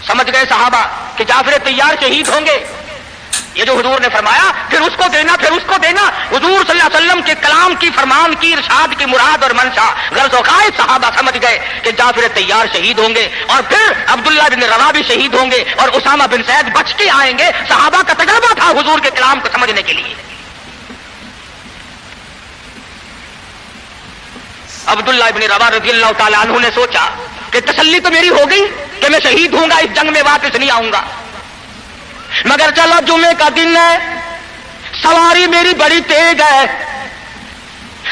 سمجھ گئے صحابہ کہ جعفر تیار شہید ہوں گے، یہ جو حضور نے فرمایا پھر اس کو دینا پھر اس کو دینا، حضور صلی اللہ علیہ وسلم کے کلام کی فرمان کی ارشاد کی مراد اور منشا غرض و قائد صحابہ سمجھ گئے کہ جعفر تیار شہید ہوں گے، اور پھر عبداللہ بن روا بھی شہید ہوں گے، اور اسامہ بن زید بچ کے آئیں گے۔ صحابہ کا تجربہ تھا حضور کے کلام کو سمجھنے کے لیے۔ عبداللہ ابن روا رضی اللہ تعالیٰ عنہ نے سوچا کہ تسلی تو میری ہو گئی کہ میں شہید ہوں گا، اس جنگ میں واپس نہیں آؤں گا، مگر چلو جمعے کا دن ہے، سواری میری بڑی تیز ہے،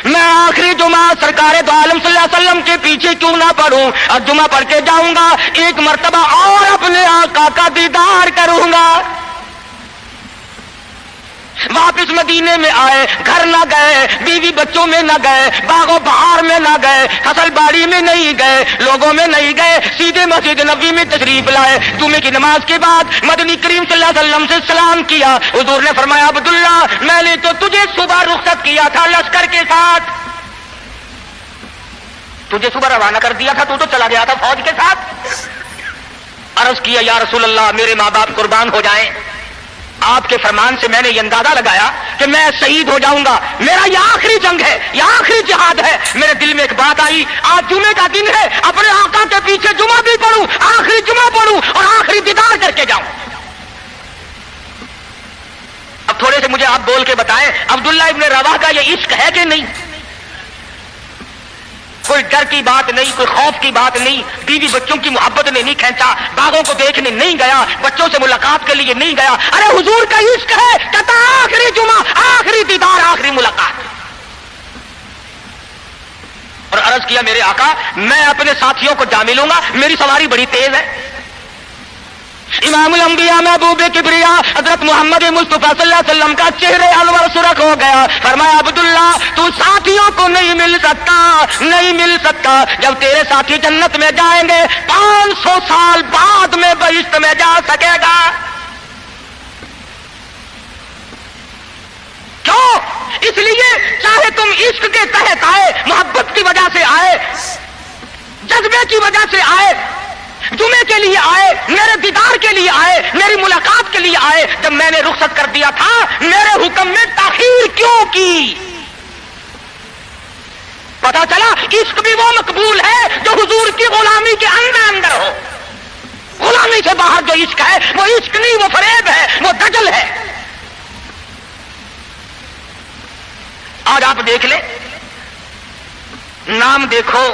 میں آخری جمعہ سرکار دو عالم صلی اللہ علیہ وسلم کے پیچھے کیوں نہ پڑھوں، اور جمعہ پڑھ کے جاؤں گا، ایک مرتبہ اور اپنے آقا کا دیدار کروں گا۔ واپس مدینے میں آئے، گھر نہ گئے، بیوی بچوں میں نہ گئے، باغ و بہار میں نہ گئے، فصل باڑی میں نہیں گئے، لوگوں میں نہیں گئے، سیدھے مسجد نبوی میں تشریف لائے۔ جمعے کی نماز کے بعد مدنی کریم صلی اللہ علیہ وسلم سے سلام کیا، حضور نے فرمایا عبداللہ میں نے تو تجھے صبح رخصت کیا تھا لشکر کے ساتھ، تجھے صبح روانہ کر دیا تھا، تو چلا گیا تھا فوج کے ساتھ۔ عرض کیا یا رسول اللہ میرے ماں باپ قربان ہو جائیں، آپ کے فرمان سے میں نے یہ اندازہ لگایا کہ میں شہید ہو جاؤں گا، میرا یہ آخری جنگ ہے، یہ آخری جہاد ہے۔ میرے دل میں ایک بات آئی، آج جمعے کا دن ہے، اپنے آقا کے پیچھے جمعہ بھی پڑھوں، آخری جمعہ پڑھوں اور آخری دیدار کر کے جاؤں۔ اب تھوڑے سے مجھے آپ بول کے بتائیں عبداللہ ابن روا کا یہ عشق ہے کہ نہیں؟ کوئی ڈر کی بات نہیں، کوئی خوف کی بات نہیں، بیوی بچوں کی محبت نے نہیں کھینچا، باغوں کو دیکھنے نہیں گیا، بچوں سے ملاقات کے لیے نہیں گیا. ارے حضور کا عشق ہے، کہتا آخری جمعہ، آخری دیدار، آخری ملاقات. اور عرض کیا میرے آقا میں اپنے ساتھیوں کو جا ملوں گا، میری سواری بڑی تیز ہے. امام الانبیاء محبوب کبریا حضرت محمد مصطفیٰ صلی اللہ علیہ وسلم کا چہرے انور سرخ ہو گیا. فرمایا عبداللہ تو ساتھیوں کو نہیں مل سکتا، نہیں مل سکتا. جب تیرے ساتھی جنت میں جائیں گے 500 سال بعد میں بہشت میں جا سکے گا. کیوں؟ اس لیے چاہے تم عشق کے تحت آئے، محبت کی وجہ سے آئے، جذبے کی وجہ سے آئے، جمعے کے لیے آئے، میرے دیدار کے لیے آئے، میری ملاقات کے لیے آئے، جب میں نے رخصت کر دیا تھا میرے حکم میں تاخیر کیوں کی؟ پتا چلا عشق بھی وہ مقبول ہے جو حضور کی غلامی کے اندر اندر ہو. غلامی سے باہر جو عشق ہے وہ عشق نہیں، وہ فریب ہے، وہ دجل ہے. آج آپ دیکھ لیں، نام دیکھو،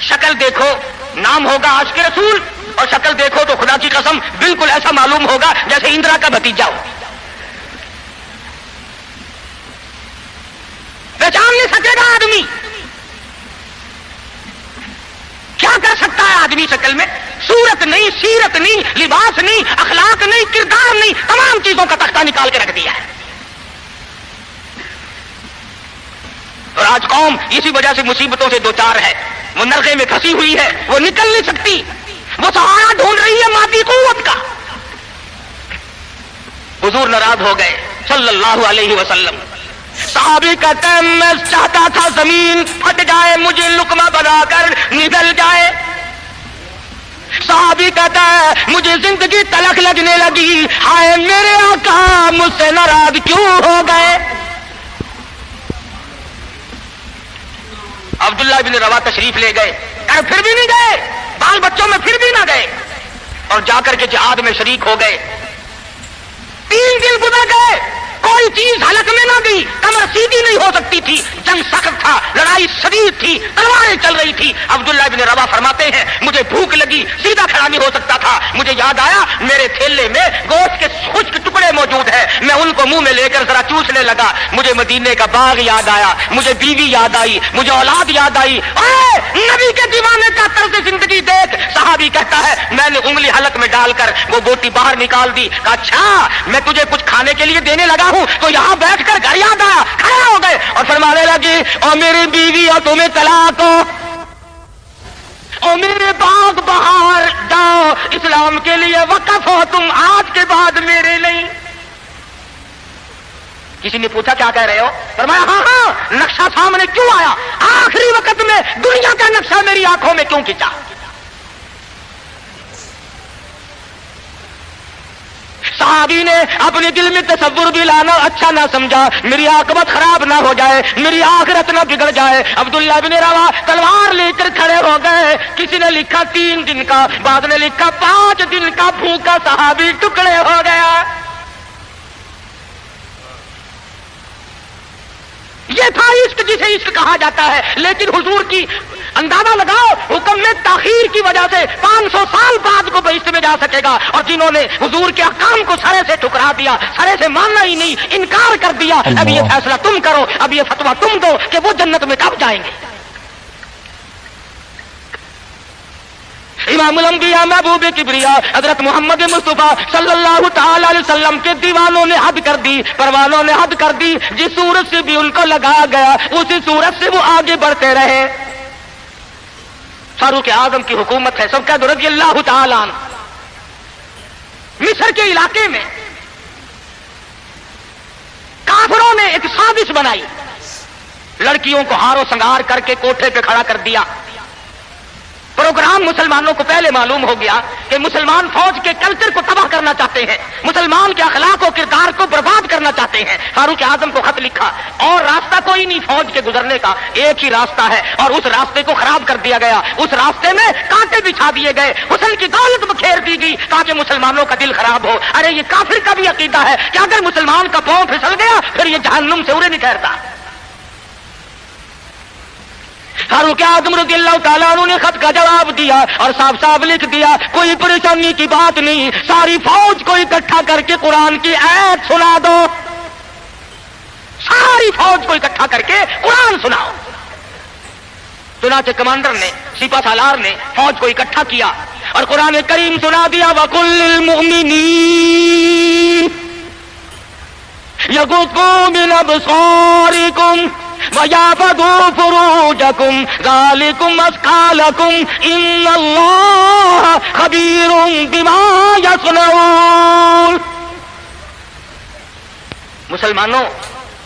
شکل دیکھو، نام ہوگا عاشق رسول اور شکل دیکھو تو خدا کی قسم بالکل ایسا معلوم ہوگا جیسے اندرا کا بھتیجا ہو. پہچان نہیں سکے گا آدمی. کیا کر سکتا ہے آدمی شکل میں؟ صورت نہیں، سیرت نہیں، لباس نہیں، اخلاق نہیں، کردار نہیں، تمام چیزوں کا تختہ نکال کے رکھ دیا ہے. اور آج قوم اسی وجہ سے مصیبتوں سے دوچار ہے. وہ نرغے میں پھنسی ہوئی ہے، وہ نکل نہیں سکتی، وہ سہارا ڈھونڈ رہی ہے مادی قوت کا. حضور ناراض ہو گئے صلی اللہ علیہ وسلم. صحابی کہتے ہیں میں چاہتا تھا زمین پھٹ جائے، مجھے لقمہ بنا کر نگل جائے. صحابی کہتا ہے مجھے زندگی تلخ لگنے لگی، ہائے میرے آقا مجھ سے ناراض کیوں ہو گئے. عبداللہ بن روا تشریف لے گئے اور پھر بھی نہیں گئے، بال بچوں میں پھر بھی نہ گئے، اور جا کر کے جہاد میں شریک ہو گئے. 3 دن گزر گئے، کوئی چیز حلق میں نہ گئی، کمر سیدھی نہیں ہو سکتی تھی، جنگ سخت تھا، لڑائی شدید تھی، تلواریں چل رہی تھی. عبداللہ بن روا فرماتے ہیں مجھے بھوک لگی، سیدھا کھڑا نہیں ہو سکتا تھا. مجھے یاد آیا میرے تھیلے میں گوشت کے خشک ٹکڑے موجود ہیں، میں ان کو منہ میں لے کر ذرا چوسنے لگا. مجھے مدینے کا باغ یاد آیا، مجھے بیوی یاد آئی، مجھے اولاد یاد آئی. نبی کے دیوانے کا طرز زندگی دیکھ. صحابی کہتا ہے میں نے انگلی حلق میں ڈال کر وہ بوٹی باہر نکال دی. کہا اچھا میں تجھے کچھ کھانے کے لیے دینے لگا ہوں تو یہاں بیٹھ کر گھر یاد آیا. کھڑے ہو گئے اور فرمانے لگی اور میری بیوی اور تمہیں طلاق ہو، اور میرے باغ بہار جاؤ، اسلام کے لیے وقف ہو تم آج کے بعد میرے نہیں. کسی نے پوچھا کیا کہہ رہے ہو؟ فرمایا ہاں ہاں نقشہ سامنے کیوں آیا، آخری وقت میں دنیا کا نقشہ میری آنکھوں میں کیوں کھینچا. صحابی نے اپنے دل میں تصور بھی لانا اچھا نہ سمجھا، میری عاقبت خراب نہ ہو جائے، میری آخرت نہ بگڑ جائے. عبداللہ بن روا تلوار لے کر کھڑے ہو گئے. کسی نے لکھا 3 دن کا، بعد نے لکھا 5 دن کا بھوکا صحابی ٹکڑے ہو گیا. یہ تھا عشق جسے عشق کہا جاتا ہے. لیکن حضور کی اندازہ لگاؤ حکم میں تاخیر کی وجہ سے 500 سال بعد کو بہشت میں جا سکے گا. اور جنہوں نے حضور کے احکام کو سرے سے ٹکرا دیا، سرے سے ماننا ہی نہیں، انکار کر دیا، اب یہ فیصلہ تم کرو، اب یہ فتویٰ تم دو کہ وہ جنت میں کب جائیں گے. امام الانبیاء محبوب کبریا حضرت محمد مصطفیٰ صلی اللہ تعالی علیہ وسلم کے دیوانوں نے حد کر دی، پروانوں نے حد کر دی. جس صورت سے بھی ان کو لگایا گیا اسی صورت سے وہ آگے بڑھتے رہے. فاروق اعظم کی حکومت ہے، سب کا رضی اللہ تعالی عنہ. مصر کے علاقے میں کافروں نے ایک سازش بنائی، لڑکیوں کو ہار و سنگار کر کے کوٹھے پہ کھڑا کر دیا. پروگرام مسلمانوں کو پہلے معلوم ہو گیا کہ مسلمان فوج کے کلچر کو تباہ کرنا چاہتے ہیں، مسلمان کے اخلاق و کردار کو برباد کرنا چاہتے ہیں. فاروق اعظم کو خط لکھا اور راستہ کوئی نہیں فوج کے گزرنے کا، ایک ہی راستہ ہے اور اس راستے کو خراب کر دیا گیا. اس راستے میں کانٹے بچھا دیے گئے، حسن کی دولت بکھیر دی گئی تاکہ مسلمانوں کا دل خراب ہو. ارے یہ کافر کا بھی عقیدہ ہے کہ اگر مسلمان کا پاؤں پھسل گیا پھر یہ جہنم سے اڑے نہیں ٹھہرتا. فاروق اعظم رضی اللہ تعالیٰ عنہ نے خط کا جواب دیا اور صاف صاف لکھ دیا کوئی پریشانی کی بات نہیں، ساری فوج کو اکٹھا کر کے قرآن کی آیت سنا دو، ساری فوج کو اکٹھا کر کے قرآن سناؤ۔ چنانچہ کمانڈر نے، سپہ سالار نے فوج کو اکٹھا کیا اور قرآن کریم سنا دیا، وَقُلْ لِلْمُؤْمِنِينَ يَغُضُّوا مِنْ أَبْصَارِكُمْ وَيَحْفَظُوا فُرُوجَكُمْ ذَلِكُمْ أَزْكَىٰ لَكُمْ إِنَّ اللَّهَ خَبِيرٌ بِمَا يَصْنَعُونَ۔ مسلمانوں،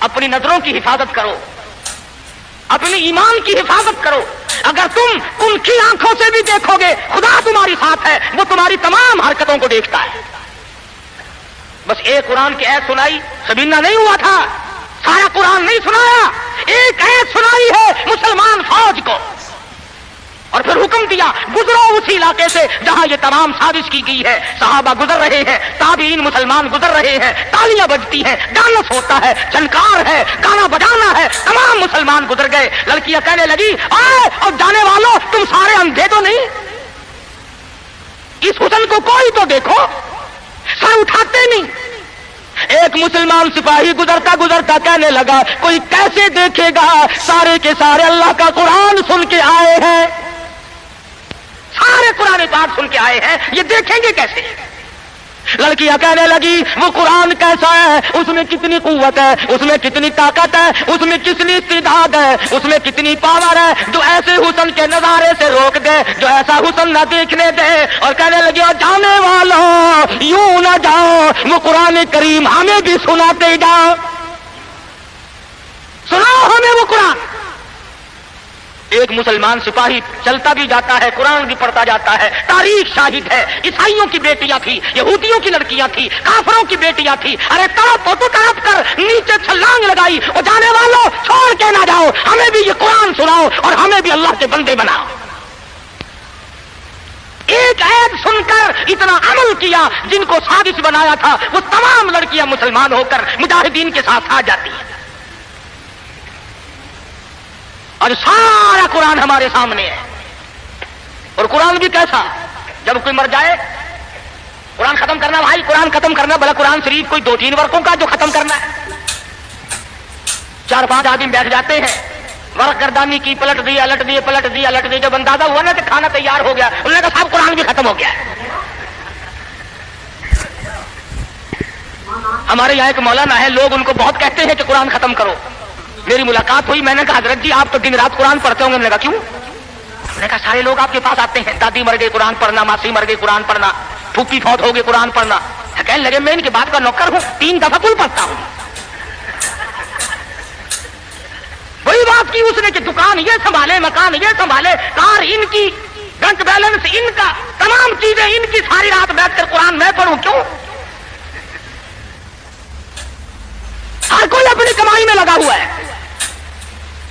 اپنی نظروں کی حفاظت کرو، اپنی ایمان کی حفاظت کرو۔ اگر تم ان کی آنکھوں سے بھی دیکھو گے خدا تمہاری ساتھ ہے، وہ تمہاری تمام حرکتوں کو دیکھتا ہے۔ بس ایک قرآن کی آیت سنائی سبینہ نہیں ہوا تھا، سارا قرآن نہیں سنایا، ایک آیت سنائی ہے مسلمان فوج کو اور پھر حکم دیا گزرو اسی علاقے سے جہاں یہ تمام سازش کی گئی ہے۔ صحابہ گزر رہے ہیں، تابعین مسلمان گزر رہے ہیں، تالیاں بجتی ہیں، ڈانس ہوتا ہے، جھنکار ہے، گانا بجانا ہے، تمام مسلمان گزر گئے۔ لڑکیاں کہنے لگی آئے اور جانے والوں تم سارے اندھے تو نہیں، اس حسن کو کوئی تو دیکھو، سر اٹھاتے نہیں۔ ایک مسلمان سپاہی گزرتا گزرتا کہنے لگا کوئی کیسے دیکھے گا، سارے کے سارے اللہ کا قرآن سن کے آئے ہیں، سارے قرآن پاک سن کے آئے ہیں، یہ دیکھیں گے کیسے؟ لڑکیاں کہنے لگی وہ قرآن کیسا ہے، اس میں کتنی قوت ہے، اس میں کتنی طاقت ہے، اس میں کتنی استعداد ہے، اس میں کتنی پاور ہے جو ایسے حسن کے نظارے سے روک دے، جو ایسا حسن نہ دیکھنے دے۔ اور کہنے لگی اور جانے والوں یوں نہ جاؤ، وہ قرآن کریم ہمیں بھی سناتے جاؤ، سناؤ ہمیں وہ قرآن۔ ایک مسلمان سپاہی چلتا بھی جاتا ہے، قرآن بھی پڑھتا جاتا ہے۔ تاریخ شاہد ہے، عیسائیوں کی بیٹیاں تھی، یہودیوں کی لڑکیاں تھی، کافروں کی بیٹیاں تھی، ارے تڑپ تو تڑپ کر نیچے چھلانگ لگائی، اور جانے والوں چھوڑ کے نہ جاؤ، ہمیں بھی یہ قرآن سناؤ اور ہمیں بھی اللہ کے بندے بناؤ۔ ایک عید سن کر اتنا عمل کیا، جن کو سازش بنایا تھا وہ تمام لڑکیاں مسلمان ہو کر مجاہدین کے ساتھ آ جاتی ہیں، اور سارا قرآن ہمارے سامنے ہے۔ اور قرآن بھی کیسا، جب کوئی مر جائے قرآن ختم کرنا، بھائی قرآن ختم کرنا، بھلا قرآن شریف کوئی 2-3 ورقوں کا جو ختم کرنا ہے؟ 4-5 آدمی بیٹھ جاتے ہیں، ورق گردانی کی، پلٹ دی الٹ دی پلٹ دی الٹ دی، جب اندازہ ہوا نا کہ کھانا تیار ہو گیا، انہوں نے کہا صاحب قرآن بھی ختم ہو گیا ہے۔ ہمارے یہاں ایک مولانا ہے، لوگ ان کو بہت کہتے ہیں کہ قرآن ختم کرو۔ میری ملاقات ہوئی، میں نے کہا حضرت جی آپ تو دن رات قرآن پڑھتے ہوں گے؟ انہوں نے کہا کیوں؟ میں نے کہا سارے لوگ آپ کے پاس آتے ہیں، دادی مر گئی قرآن پڑھنا، ماسی مر گئی قرآن پڑھنا، پھوپھی فوت ہو گئی قرآن پڑھنا۔ کہنے لگے میں ان کے بات کا نوکر ہوں، 3 دفعہ کل پڑھتا ہوں۔ وہی بات کی اس نے کہ دکان یہ سنبھالے، مکان یہ سنبھالے، کار ان کی، بینک بیلنس ان کا، تمام چیزیں ان کی، ساری رات بیٹھ کر قرآن میں پڑھوں کیوں؟ ہر کوئی اپنی کمائی میں لگا ہوا ہے۔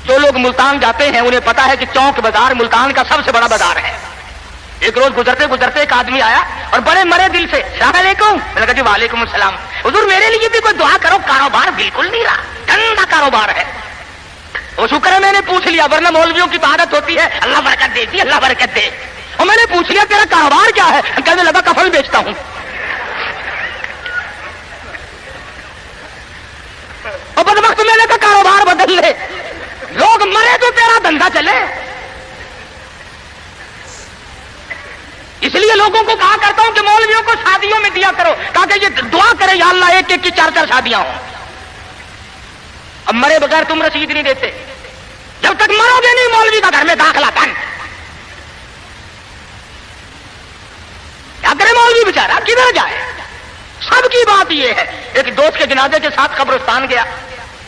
جو لوگ ملتان جاتے ہیں انہیں پتا ہے کہ چوک بازار ملتان کا سب سے بڑا بازار ہے۔ ایک روز گزرتے گزرتے ایک آدمی آیا اور بڑے مرے دل سے السلام علیکم، میں نے کہا جی وعلیکم السلام، حضور میرے لیے بھی کوئی دعا کرو، کاروبار بالکل نہیں رہا، ٹھنڈا کاروبار ہے۔ وہ شکر ہے میں نے پوچھ لیا، ورنہ مولویوں کی عادت ہوتی ہے اللہ برکت دے دی، اللہ برکت دے، اور میں نے پوچھ لیا تیرا کاروبار کیا ہے؟ کہنے لگا کفن بیچتا ہوں۔ اور بدبخت میں نے کہا کاروبار بدل لے، لوگ مرے تو تیرا دھندا چلے۔ اس لیے لوگوں کو کہا کرتا ہوں کہ مولویوں کو شادیوں میں دیا کرو تاکہ یہ دعا کرے یا اللہ ایک ایک کی 4 شادیاں ہوں۔ اب مرے بغیر تم رسید نہیں دیتے، جب تک مرو گے نہیں مولوی کا گھر میں داخلہ بند۔ کیا کرے مولوی بیچارہ، کدھر جائے؟ سب کی بات یہ ہے۔ ایک دوست کے جنازے کے ساتھ قبرستان گیا،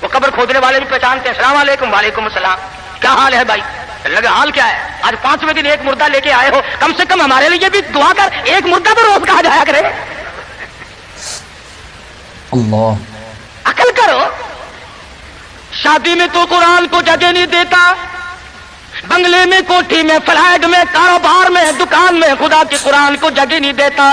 وہ قبر کھودنے والے بھی پہچانتے ہیں، السلام علیکم، وعلیکم السلام، کیا حال ہے بھائی؟ لگے حال کیا ہے؟ آج 5ویں دن ایک مردہ لے کے آئے ہو، کم سے کم ہمارے لیے بھی دعا کر، ایک مردہ تو روز کہا جایا کرے۔ اللہ، عقل کرو۔ شادی میں تو قرآن کو جگہ نہیں دیتا، بنگلے میں، کوٹھی میں، فلیٹ میں، کاروبار میں، دکان میں خدا کے قرآن کو جگہ نہیں دیتا۔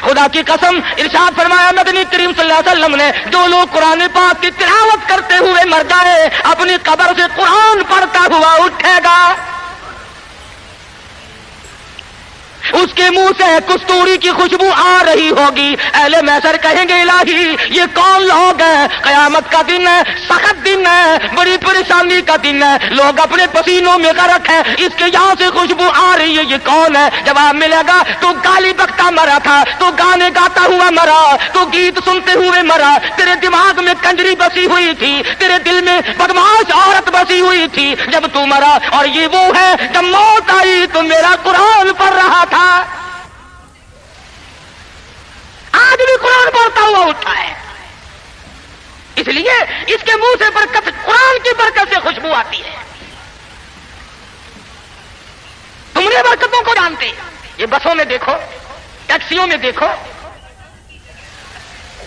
خدا کی قسم ارشاد فرمایا مدنی کریم صلی اللہ علیہ وسلم نے جو لوگ قرآن پاک کی تلاوت کرتے ہوئے مر جائے اپنی قبر سے قرآن پڑھتا ہوا اٹھے گا اس کے منہ سے کستوری کی خوشبو آ رہی ہوگی. اہل محشر کہیں گے الہی یہ کون لوگ ہیں؟ قیامت کا دن ہے, سخت دن ہے, بڑی پریشانی کا دن ہے, لوگ اپنے پسینوں میں غرق ہیں, اس کے یہاں سے خوشبو آ رہی ہے, یہ کون ہے؟ جواب ملے گا تو گالی بکتا مرا تھا, تو گانے گاتا ہوا مرا, تو گیت سنتے ہوئے مرا, تیرے دماغ میں کنجری بسی ہوئی تھی, تیرے دل میں بدماش عورت بسی ہوئی تھی جب تو مرا, اور یہ وہ ہے جب موت آئی تو میرا قرآن پڑھ رہا تھا. آج بھی قرآن پڑھتا ہوا اٹھا ہے, اس لیے اس کے منہ سے برکت, قرآن کی برکت سے خوشبو آتی ہے. تم نے برکتوں کو جانتے, یہ بسوں میں دیکھو, ٹیکسیوں میں دیکھو,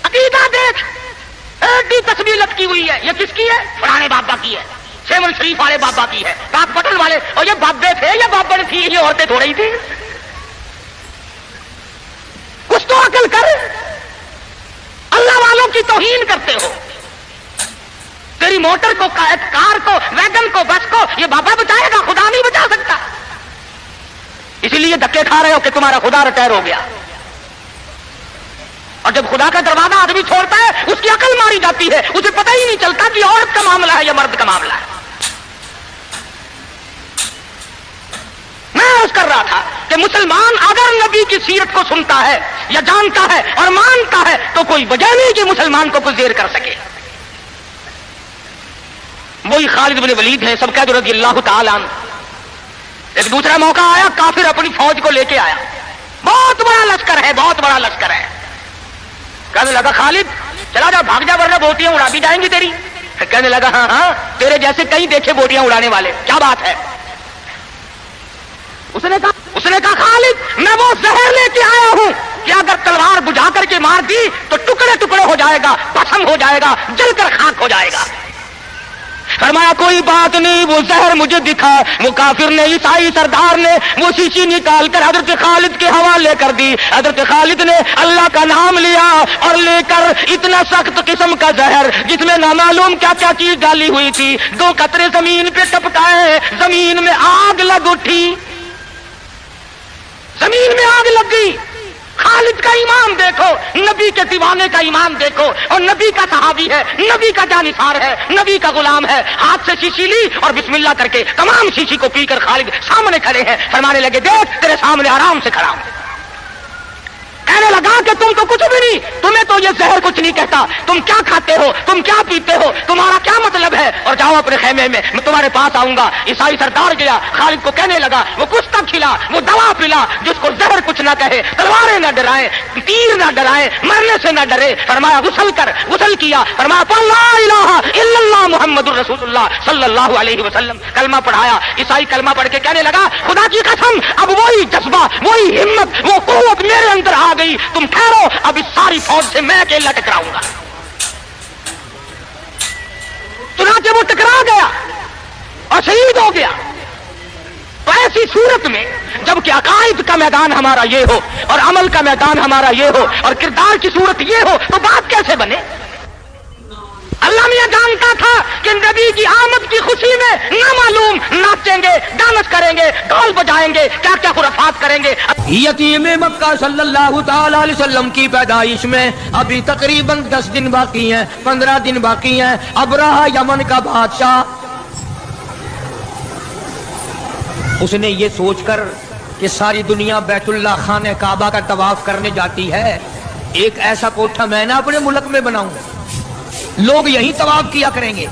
عقیدہ دیکھ, ایک بھی تصویر لٹکی ہوئی ہے, یہ کس کی ہے؟ فلانے بابا کی ہے, سیون شریف والے بابا کی ہے, پاک پٹن والے, اور یہ بابے تھے یا بابڑ تھی, یہ عورتیں تھوڑی ہی تھی. کچھ تو عقل کر, اللہ والوں کی توہین کرتے ہو. تیری موٹر کو, کار کو, ویگن کو, بس کو یہ بابا بچائے گا, خدا نہیں بچا سکتا. اسی لیے دھکے کھا رہے ہو کہ تمہارا خدا ریٹائر ہو گیا. اور جب خدا کا دروازہ آدمی چھوڑتا ہے اس کی عقل ماری جاتی ہے, اسے پتہ ہی نہیں چلتا کہ عورت کا معاملہ ہے یا مرد کا معاملہ ہے. میں عرض کر رہا تھا کہ مسلمان اگر نبی کی سیرت کو سنتا ہے یا جانتا ہے اور مانتا ہے تو کوئی وجہ نہیں کہ مسلمان کو کچھ دیر کر سکے. وہی خالد بن ولید ہے, سب کہہ رضی اللہ تعالیٰ عنہ. ایک دوسرا موقع آیا, کافر اپنی فوج کو لے کے آیا, بہت بڑا لشکر ہے, بہت بڑا لشکر ہے. کہنے لگا خالد چلا جا, بھاگ جا ورنہ بوٹیاں اڑا دی جائیں گی تیری. کہنے لگا ہاں ہاں, تیرے جیسے کئی دیکھے بوٹیاں اڑانے والے, کیا بات ہے؟ اس نے کہا خالد میں وہ زہر لے کے آیا ہوں کہ اگر تلوار بجھا کر کے مار دی تو ٹکڑے ٹکڑے ہو جائے گا, پسند ہو جائے گا, جل کر خاک ہو جائے گا. فرمایا کوئی بات نہیں, وہ زہر مجھے دکھا. وہ کافر نے, عیسائی سردار نے وہ شیشی نکال کر حضرت خالد کے حوالے کر دی. حضرت خالد نے اللہ کا نام لیا اور لے کر اتنا سخت قسم کا زہر جس میں نامعلوم کیا کیا چیز ڈالی ہوئی تھی, 2 قطرے زمین پہ ٹپکائے, زمین میں آگ لگ اٹھی, زمین میں آگ لگ گئی. خالد کا ایمان دیکھو, نبی کے دیوانے کا ایمان دیکھو, اور نبی کا صحابی ہے, نبی کا جانثار ہے, نبی کا غلام ہے. ہاتھ سے شیشی لی اور بسم اللہ کر کے تمام شیشی کو پی کر خالد سامنے کھڑے ہیں. فرمانے لگے دیکھ تیرے سامنے آرام سے کھڑا ہوں. کہنے لگا کہ تم تو کچھ بھی نہیں, تمہیں تو یہ زہر کچھ نہیں کہتا, تم کیا کھاتے ہو, تم کیا پیتے ہو, تمہارا کیا مطلب ہے, اور جاؤ اپنے خیمے میں, میں تمہارے پاس آؤں گا. عیسائی سردار گیا, خالد کو کہنے لگا وہ کچھ تک کھلا, وہ دوا پلا جس کو زہر کچھ نہ کہے, تلواریں نہ ڈرائے, تیر نہ ڈرائے, مرنے سے نہ ڈرے. فرمایا غسل کر, غسل کیا. فرمایا لا الہ الا اللہ محمد الرسول اللہ صلی اللہ علیہ وسلم, کلمہ پڑھایا. عیسائی کلمہ پڑھ کے کہنے لگا خدا کی قسم اب وہی جذبہ, وہی ہمت, وہ قوت میرے اندر آ گئی, تم ٹھہرو, اب اس ساری فوج سے میں اکیلا ٹکراؤں گا. چنانچہ وہ ٹکرا گیا اور شہید ہو گیا. تو ایسی صورت میں جب کہ عقائد کا میدان ہمارا یہ ہو اور عمل کا میدان ہمارا یہ ہو اور کردار کی صورت یہ ہو تو بات کیسے بنے؟ اللہ میاں جانتا تھا کہ نبی کی آمد کی خوشی میں نامعلوم ناچیں گے, ڈانس کریں گے, ڈھول بجائیں گے, کیا کیا خرافات کریں گے. یتیم مکہ صلی اللہ تعالی علیہ وسلم کی پیدائش میں ابھی تقریباً 10 دن باقی ہیں, 15 دن باقی ہیں. ابرہہ یمن کا بادشاہ, اس نے یہ سوچ کر کہ ساری دنیا بیت اللہ خانہ کعبہ کا طواف کرنے جاتی ہے, ایک ایسا کوٹھا میں نہ اپنے ملک میں بناؤں, لوگ یہی طواف کیا کریں گے.